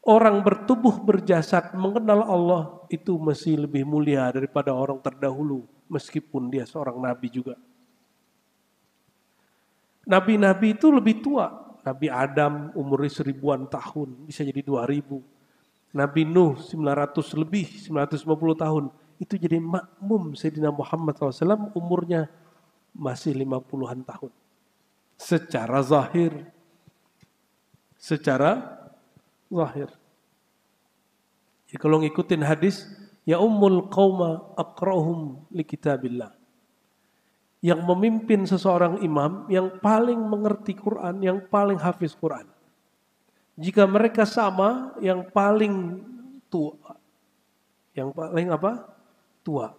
orang bertubuh berjasad mengenal Allah itu masih lebih mulia daripada orang terdahulu. Meskipun dia seorang nabi juga. Nabi-nabi itu lebih tua. Nabi Adam umurnya 1000-an tahun, bisa jadi 2000. Nabi Nuh 900 lebih, 950 tahun. Itu jadi makmum Sayyidina Muhammad SAW umurnya masih 50-an tahun. Secara zahir. Jadi kalau ngikutin hadis, ya ummul qauma aqra'uhum li kitabillah. Yang memimpin seseorang imam yang paling mengerti Quran, yang paling hafiz Quran. Jika mereka sama, yang paling tua. Yang paling apa? Tua.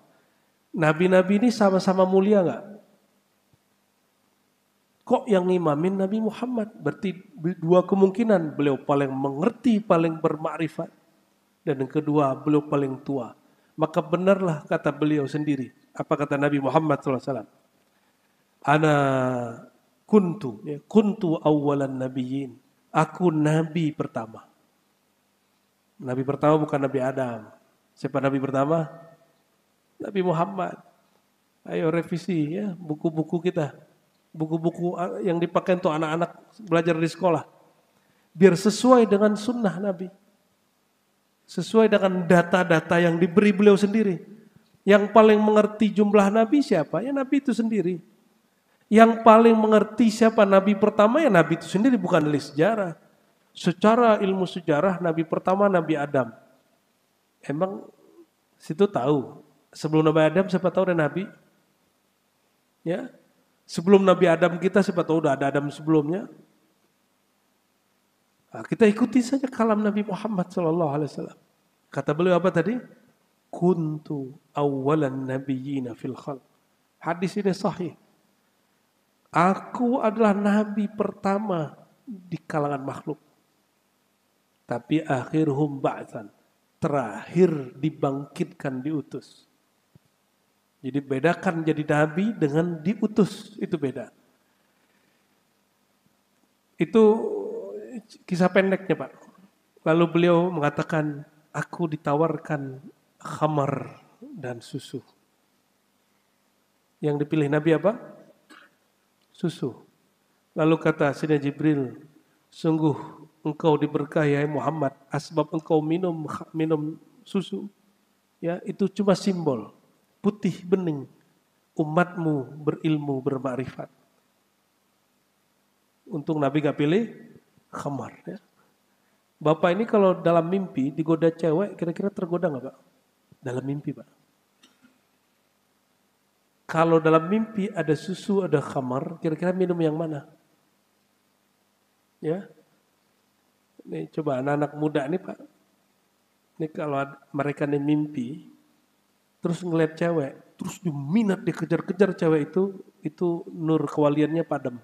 Nabi-nabi ini sama-sama mulia enggak? Kok yang imamin Nabi Muhammad? Berarti dua kemungkinan. Beliau paling mengerti, paling bermakrifat. Dan yang kedua, beliau paling tua. Maka benarlah kata beliau sendiri. Apa kata Nabi Muhammad SAW? Ana kuntu awalan nabiyyin. Aku nabi pertama. Nabi pertama bukan Nabi Adam. Siapa nabi pertama? Nabi Muhammad. Ayo revisi ya buku-buku kita. Buku-buku yang dipakai untuk anak-anak belajar di sekolah. Biar sesuai dengan sunnah Nabi. Sesuai dengan data-data yang diberi beliau sendiri. Yang paling mengerti jumlah Nabi siapa? Ya Nabi itu sendiri. Yang paling mengerti siapa Nabi pertama ya Nabi itu sendiri, bukan ahli sejarah. Secara ilmu sejarah Nabi pertama Nabi Adam. Emang situ tahu. Sebelum Nabi Adam siapa tahu ada Nabi? Ya. Sebelum Nabi Adam kita siapa tahu udah ada Adam sebelumnya. Nah, kita ikuti saja kalam Nabi Muhammad SAW. Kata beliau apa tadi? Kuntu awalan nabiyyina fil khalq. Hadis ini sahih. Aku adalah nabi pertama di kalangan makhluk. Tapi akhirhum ba'tsan. Terakhir dibangkitkan, diutus. Jadi bedakan jadi nabi dengan diutus. Itu beda. Itu kisah pendeknya Pak. Lalu beliau mengatakan, aku ditawarkan khamar dan susu. Yang dipilih Nabi apa? Susu. Lalu kata Sayyidina Jibril, sungguh engkau diberkahi ya Muhammad, asbab engkau minum susu. Ya, itu cuma simbol. Putih bening. Umatmu berilmu, bermakrifat. Untung Nabi gak pilih khamar. Ya. Bapak ini kalau dalam mimpi digoda cewek, kira-kira tergoda gak Pak? Dalam mimpi Pak. Kalau dalam mimpi ada susu, ada khamar, kira-kira minum yang mana? Ya. Ini coba anak-anak muda nih Pak. Ini kalau mereka nih mimpi, terus ngeliat cewek, terus diminat dikejar-kejar cewek itu nur kewaliannya padam.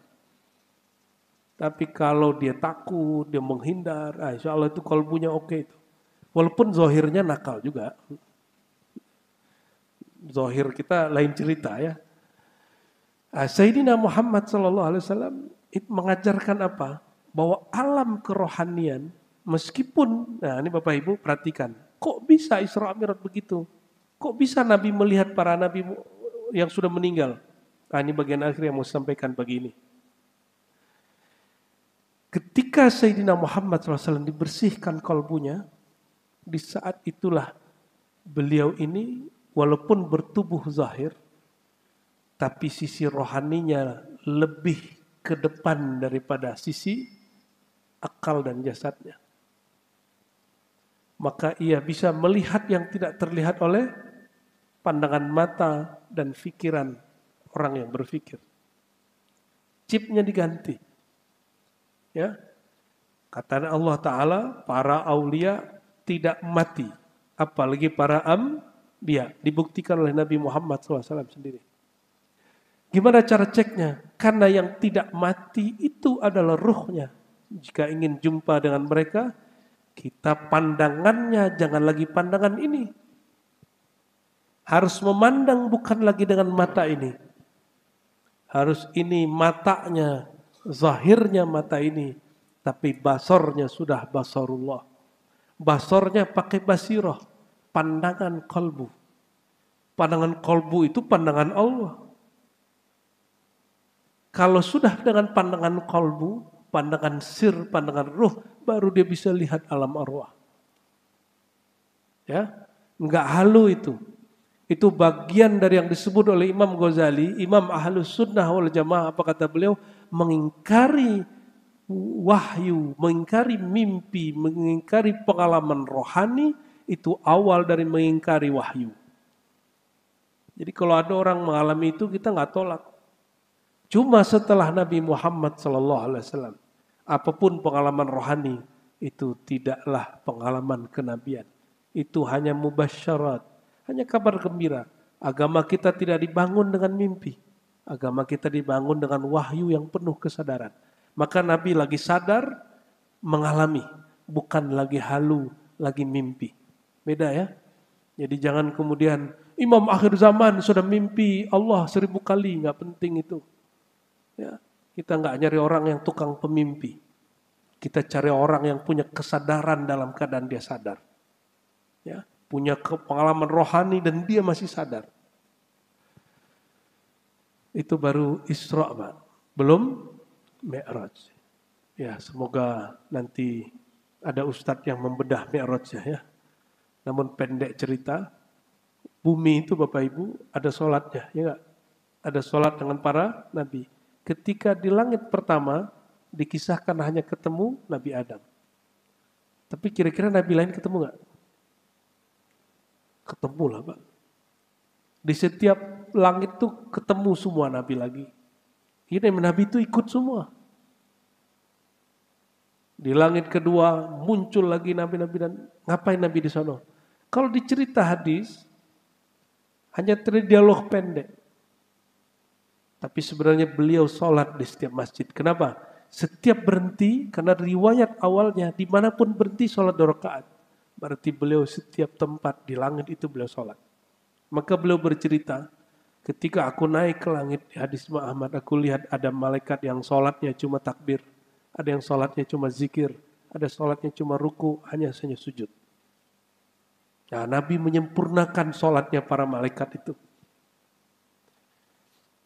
Tapi kalau dia takut, dia menghindar, insya Allah itu kalbunya oke itu. Walaupun zohirnya nakal juga. Zohir kita lain cerita ya. Sayyidina Muhammad SAW mengajarkan apa? Bahwa alam kerohanian, meskipun, nah ini Bapak Ibu perhatikan, kok bisa Isra Mi'raj begitu? Kok bisa Nabi melihat para Nabi yang sudah meninggal? Nah ini bagian akhir yang mau sampaikan pagi ini. Ketika Sayyidina Muhammad SAW dibersihkan kalbunya, di saat itulah beliau ini walaupun bertubuh zahir, tapi sisi rohaninya lebih ke depan daripada sisi akal dan jasadnya. Maka ia bisa melihat yang tidak terlihat oleh pandangan mata dan pikiran orang yang berpikir. Chipnya diganti. Ya, kata Allah Ta'ala, para aulia tidak mati, apalagi para dia, dibuktikan oleh Nabi Muhammad SAW sendiri. Gimana cara ceknya? Karena yang tidak mati itu adalah ruhnya. Jika ingin jumpa dengan mereka, kita pandangannya jangan lagi pandangan ini. Harus memandang bukan lagi dengan mata ini. Harus ini matanya, zahirnya mata ini. Tapi basornya sudah basarullah. Basornya pakai basirah. Pandangan kalbu. Pandangan kalbu itu pandangan Allah. Kalau sudah dengan pandangan kalbu, pandangan sir, pandangan ruh, baru dia bisa lihat alam arwah. Ya, enggak halu itu. Itu bagian dari yang disebut oleh Imam Ghazali, Imam Ahlus Sunnah wal Jamaah, apa kata beliau? Mengingkari wahyu, mengingkari mimpi, mengingkari pengalaman rohani, itu awal dari mengingkari wahyu. Jadi kalau ada orang mengalami itu, kita nggak tolak. Cuma setelah Nabi Muhammad SAW, apapun pengalaman rohani, itu tidaklah pengalaman kenabian. Itu hanya mubasyarat, hanya kabar gembira. Agama kita tidak dibangun dengan mimpi. Agama kita dibangun dengan wahyu yang penuh kesadaran. Maka Nabi lagi sadar, mengalami. Bukan lagi halu, lagi mimpi. Beda ya. Jadi jangan kemudian, Imam akhir zaman sudah mimpi Allah 1000 kali, nggak penting itu. Ya, kita nggak nyari orang yang tukang pemimpi. Kita cari orang yang punya kesadaran dalam keadaan dia sadar. Ya, punya pengalaman rohani dan dia masih sadar. Itu baru Isra, Pak. Belum Mi'raj. Ya, semoga nanti ada ustadz yang membedah Mi'rajnya ya. Namun pendek cerita, bumi itu Bapak Ibu ada sholatnya, ya enggak? Ada sholat dengan para nabi. Ketika di langit pertama dikisahkan hanya ketemu Nabi Adam. Tapi kira-kira nabi lain ketemu enggak? Ketemu lah Pak. Di setiap langit tuh ketemu semua nabi lagi. Ini nabi itu ikut semua. Di langit kedua muncul lagi nabi-nabi dan ngapain nabi di sana? Kalau dicerita hadis hanya terjadi dialog pendek. Tapi sebenarnya beliau sholat di setiap masjid. Kenapa? Setiap berhenti, karena riwayat awalnya dimanapun berhenti sholat 2 rakaat. Berarti beliau setiap tempat di langit itu beliau sholat. Maka beliau bercerita, ketika aku naik ke langit, di hadis Muhammad, aku lihat ada malaikat yang sholatnya cuma takbir. Ada yang sholatnya cuma zikir. Ada sholatnya cuma ruku, hanya sujud. Nah, Nabi menyempurnakan sholatnya para malaikat itu.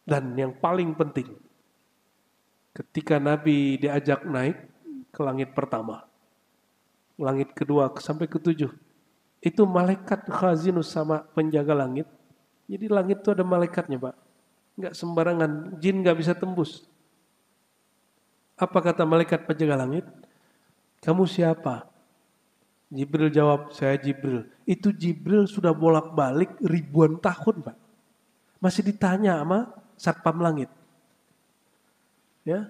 Dan yang paling penting, ketika Nabi diajak naik ke langit pertama, langit kedua sampai ke-7, itu malaikat khazinus sama penjaga langit. Jadi langit itu ada malaikatnya Pak. Enggak sembarangan, jin enggak bisa tembus. Apa kata malaikat penjaga langit? Kamu siapa? Jibril jawab, saya Jibril. Itu Jibril sudah bolak-balik ribuan tahun Pak. Masih ditanya sama Satpam Langit. Ya.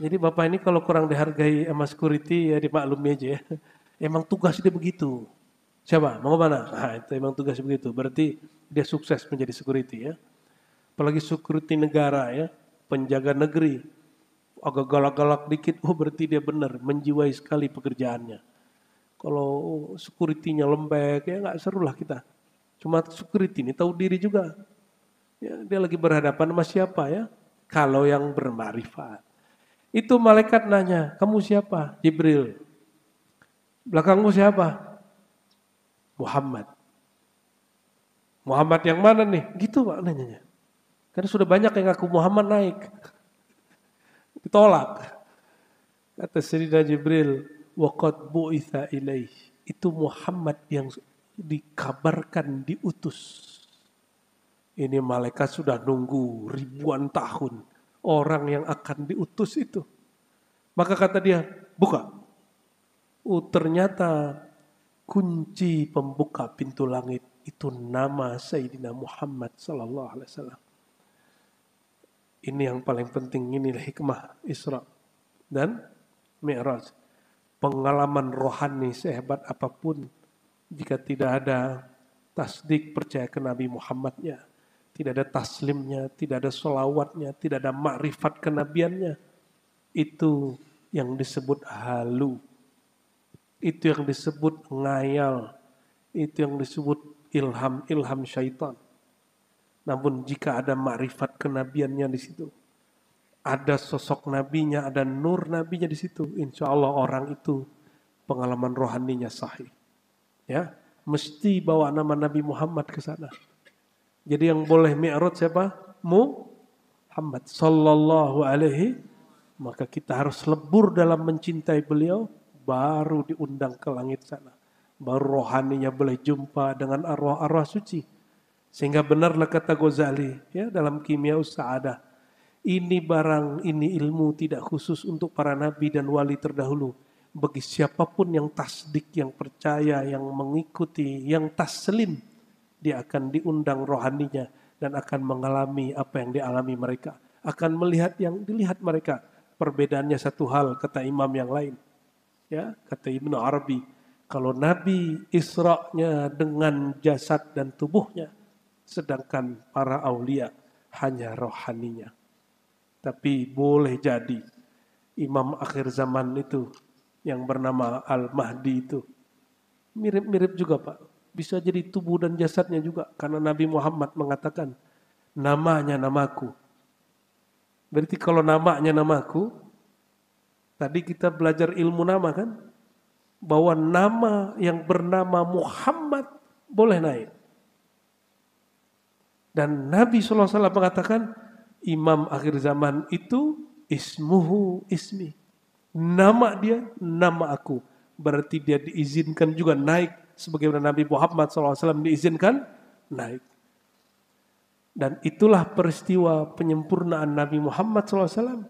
Jadi Bapak ini kalau kurang dihargai sama security ya dimaklumi aja ya. Emang tugas dia begitu. Siapa? Mau mana? Nah, itu emang tugas begitu. Berarti dia sukses menjadi security ya. Apalagi security negara ya, penjaga negeri. Agak galak-galak dikit, oh berarti dia benar, menjiwai sekali pekerjaannya. Kalau security-nya lembek ya nggak seru lah kita. Cuma security ini tahu diri juga. Ya, dia lagi berhadapan sama siapa ya? Kalau yang bermarifat. Itu malaikat nanya, kamu siapa? Jibril. Belakangmu siapa? Muhammad. Muhammad yang mana nih? Gitu Pak nanyanya. Karena sudah banyak yang ngaku Muhammad naik. Ditolak. Kata Sayyidina Jibril, waqad bu'itha ilaih. Itu Muhammad yang dikabarkan diutus. Ini malaikat sudah nunggu ribuan tahun. Orang yang akan diutus itu. Maka kata dia, buka. Ternyata kunci pembuka pintu langit itu nama Sayyidina Muhammad sallallahu alaihi wasallam. Ini yang paling penting, inilah hikmah Isra dan Mi'raj. Pengalaman rohani sehebat apapun, jika tidak ada tasdik percaya ke Nabi Muhammadnya. Tidak ada taslimnya, tidak ada sholawatnya, tidak ada makrifat kenabiannya. Itu yang disebut halu. Itu yang disebut ngayal. Itu yang disebut ilham syaitan. Namun jika ada makrifat kenabiannya di situ, ada sosok nabinya, ada nur nabinya di situ, insya Allah orang itu pengalaman rohaninya sahih. Ya, mesti bawa nama Nabi Muhammad ke sana. Jadi yang boleh mi'raj siapa? Muhammad sallallahu alaihi. Maka kita harus lebur dalam mencintai beliau, baru diundang ke langit sana. Baru rohaninya boleh jumpa dengan arwah-arwah suci. Sehingga benarlah kata Ghazali ya dalam Kimia Us-Sa'adah. Ini barang, ini ilmu tidak khusus untuk para nabi dan wali terdahulu. Bagi siapapun yang tasdik, yang percaya, yang mengikuti, yang taslim, dia akan diundang rohaninya dan akan mengalami apa yang dialami mereka. Akan melihat yang dilihat mereka. Perbedaannya satu hal, kata imam yang lain. Ya, kata Ibnu Arabi, kalau Nabi Isra'nya dengan jasad dan tubuhnya, sedangkan para aulia hanya rohaninya. Tapi boleh jadi imam akhir zaman itu yang bernama Al-Mahdi itu mirip-mirip juga Pak. Bisa jadi tubuh dan jasadnya juga. Karena Nabi Muhammad mengatakan, namanya namaku. Berarti kalau namanya namaku, tadi kita belajar ilmu nama kan? Bahwa nama yang bernama Muhammad boleh naik. Dan Nabi SAW mengatakan, imam akhir zaman itu ismuhu ismi. Nama dia, nama aku. Berarti dia diizinkan juga naik. Sebagaimana Nabi Muhammad SAW diizinkan naik. Dan itulah peristiwa penyempurnaan Nabi Muhammad SAW.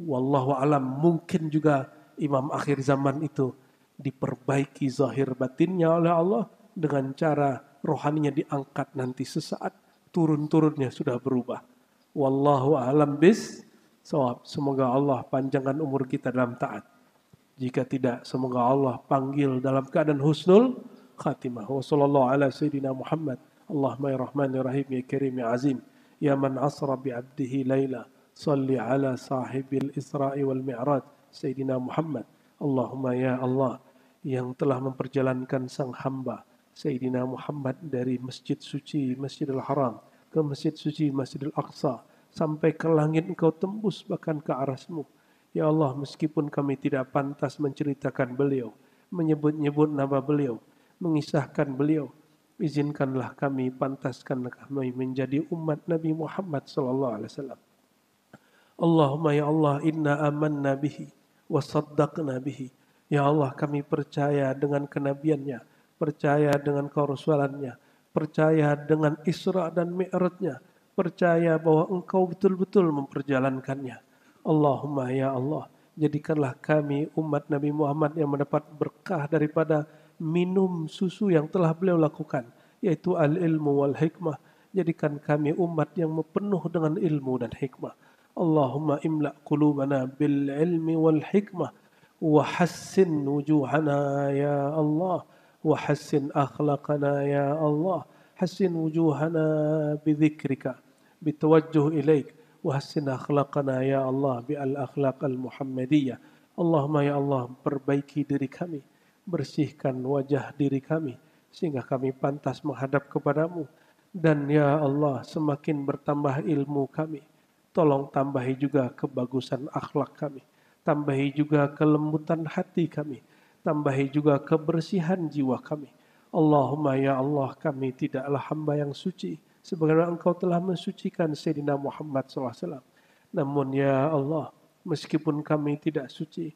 Wallahu alam, mungkin juga imam akhir zaman itu diperbaiki zahir batinnya oleh Allah dengan cara rohaninya diangkat nanti sesaat turun-turunnya sudah berubah. Wallahu alam bis shawab. Semoga Allah panjangkan umur kita dalam taat. Jika tidak, semoga Allah panggil dalam keadaan husnul khatimah. Wa sallallahu ala sayyidina Muhammad. Allahumma ya rahman ya rahim ya karim ya azim. Ya man asra bi abdihi layla. Salli ala sahibil isra'i wal mi'raj. Sayyidina Muhammad. Allahumma ya Allah yang telah memperjalankan sang hamba. Sayyidina Muhammad dari masjid suci Masjidil Haram ke masjid suci Masjidil Aqsa. Sampai ke langit engkau tembus bahkan ke arasmu. Ya Allah, meskipun kami tidak pantas menceritakan beliau, menyebut-nyebut nama beliau, mengisahkan beliau, izinkanlah kami, pantaskanlah kami menjadi umat Nabi Muhammad sallallahu alaihi wasallam. Allahumma ya Allah, inna amanna bihi wa saddaqna bihi. Ya Allah, kami percaya dengan kenabiannya, percaya dengan kerasulannya, percaya dengan Isra dan Mi'rajnya, percaya bahwa engkau betul-betul memperjalankannya. Allahumma ya Allah, jadikanlah kami umat Nabi Muhammad yang mendapat berkah daripada minum susu yang telah beliau lakukan, yaitu al-ilmu wal hikmah. Jadikan kami umat yang penuh dengan ilmu dan hikmah. Allahumma imla' qulubana bil ilmi wal hikmah wa hassin wujuhana ya Allah wa hassin akhlaqana ya Allah. Hassin wujuhana bidhikrika bitawajjuh ilaik. Wahsin akhlaqana ya Allah bi'al akhlaq al-Muhammadiyah. Allahumma ya Allah, perbaiki diri kami, bersihkan wajah diri kami sehingga kami pantas menghadap kepadamu. Dan ya Allah, semakin bertambah ilmu kami, tolong tambahi juga kebagusan akhlak kami, tambahi juga kelembutan hati kami, tambahi juga kebersihan jiwa kami. Allahumma ya Allah, kami tidaklah hamba yang suci sebagaimana engkau telah mensucikan Sayyidina Muhammad SAW. Namun ya Allah, meskipun kami tidak suci,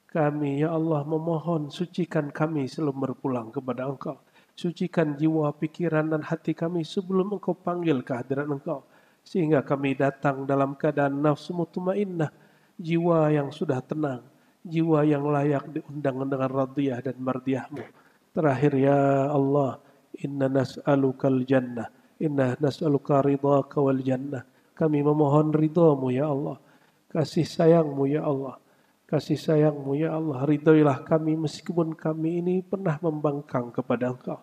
kami ya Allah memohon sucikan kami sebelum berpulang kepada engkau. Sucikan jiwa, pikiran dan hati kami sebelum engkau panggil kehadiran engkau. Sehingga kami datang dalam keadaan nafsu mutmainnah, jiwa yang sudah tenang, jiwa yang layak diundang dengan radiyah dan mardiyahmu. Terakhir ya Allah, inna nas'alukal jannah. Inna nas'aluka ridhaka wal jannah. Kami memohon ridhamu ya Allah. Kasih sayangmu ya Allah. Kasih sayangmu ya Allah. Ridhoilah kami meskipun kami ini pernah membangkang kepada engkau.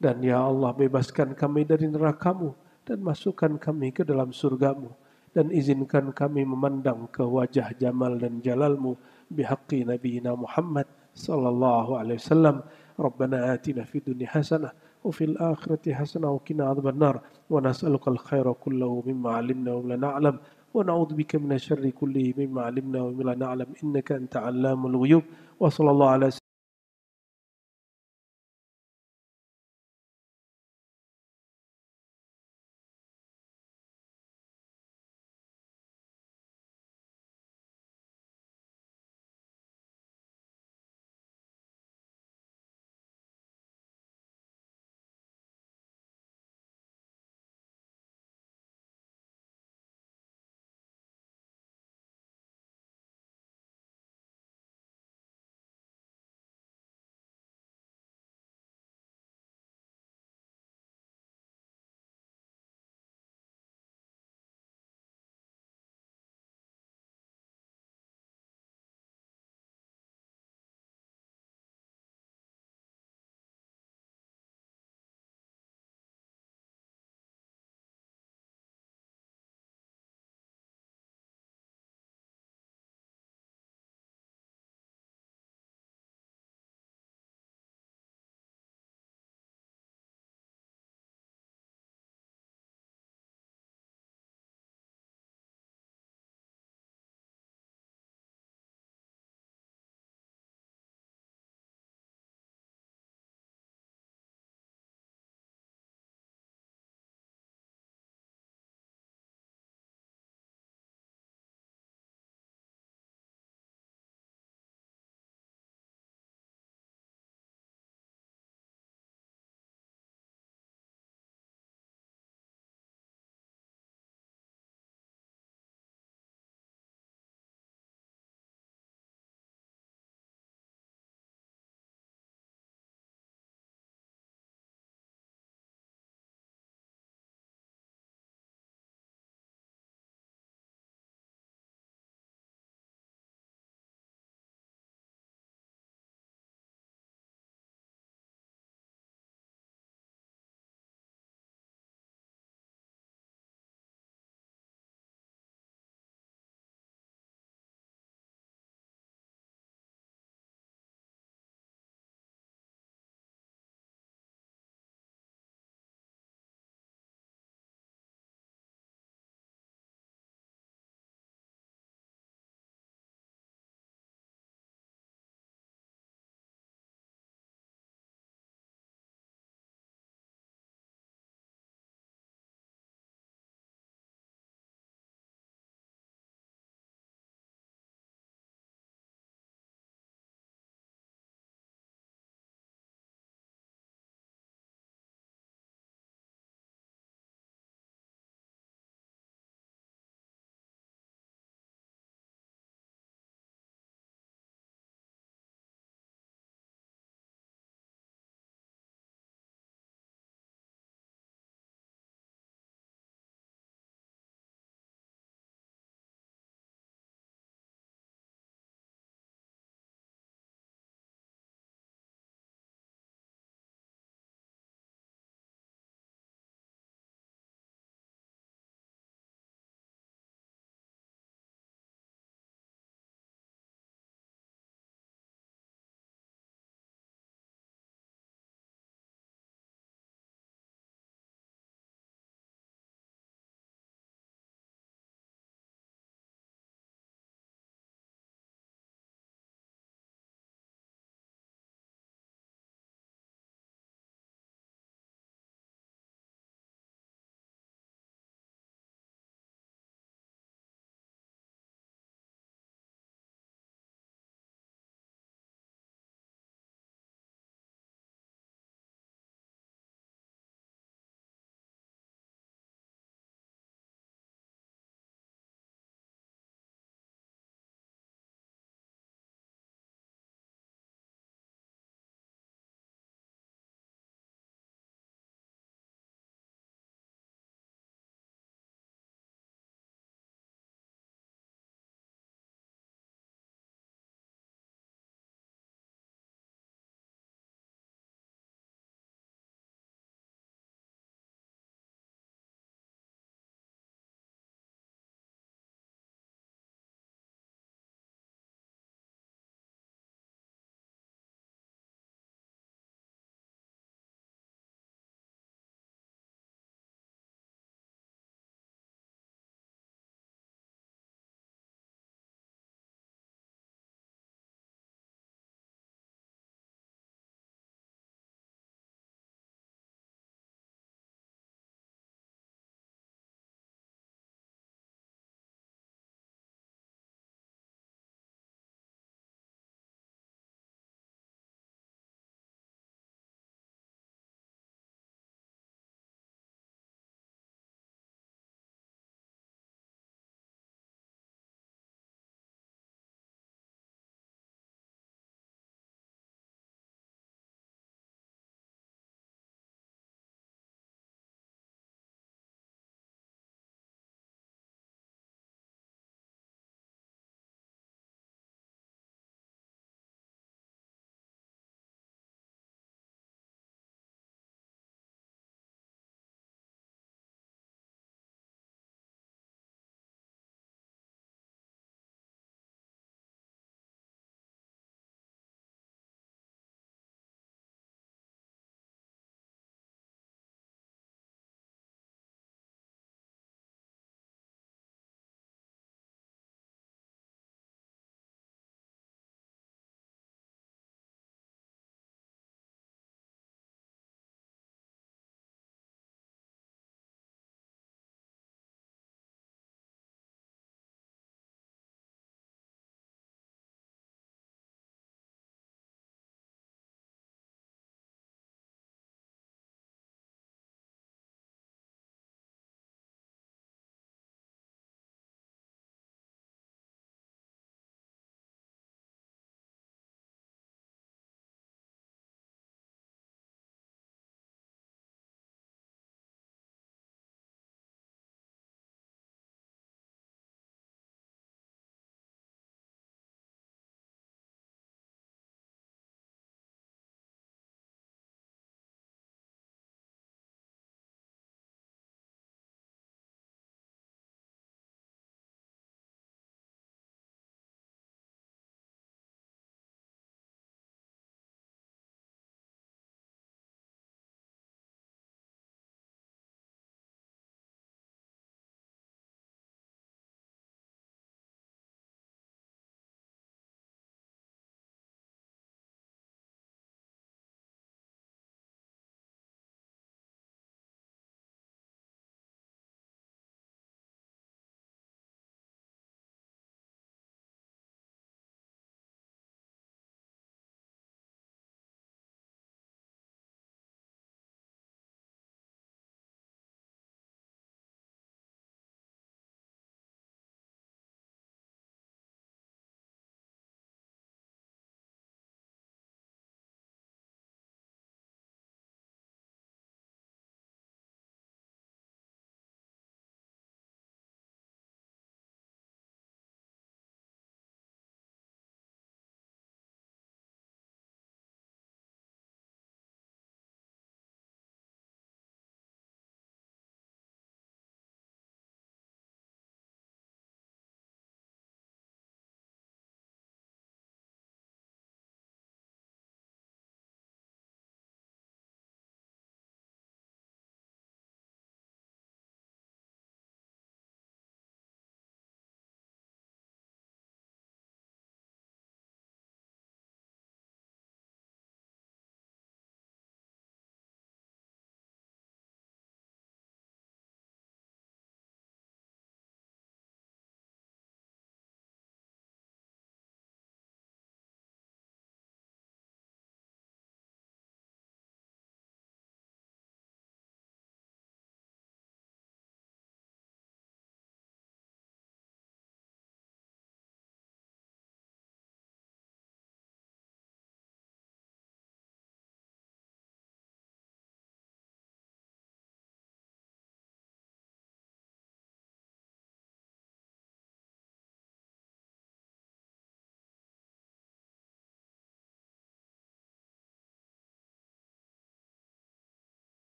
Dan ya Allah, bebaskan kami dari neraka-Mu dan masukkan kami ke dalam surga-Mu. Dan izinkan kami memandang ke wajah jamal dan jalal-Mu bihaqqi Nabiina Muhammad sallallahu alaihi wasallam. Rabbana atina fid dunya hasanah wa fil akhirati hasanah wa qina adzabannar. Wa nas'alukal khaira kullahu mimma 'alimna wa lam na'lam. Wa na'udzu bika minasy syarri kullihi mimma 'alimna wa lam na'lam. Innaka anta 'allamul ghuyub. Wa sallallahu ala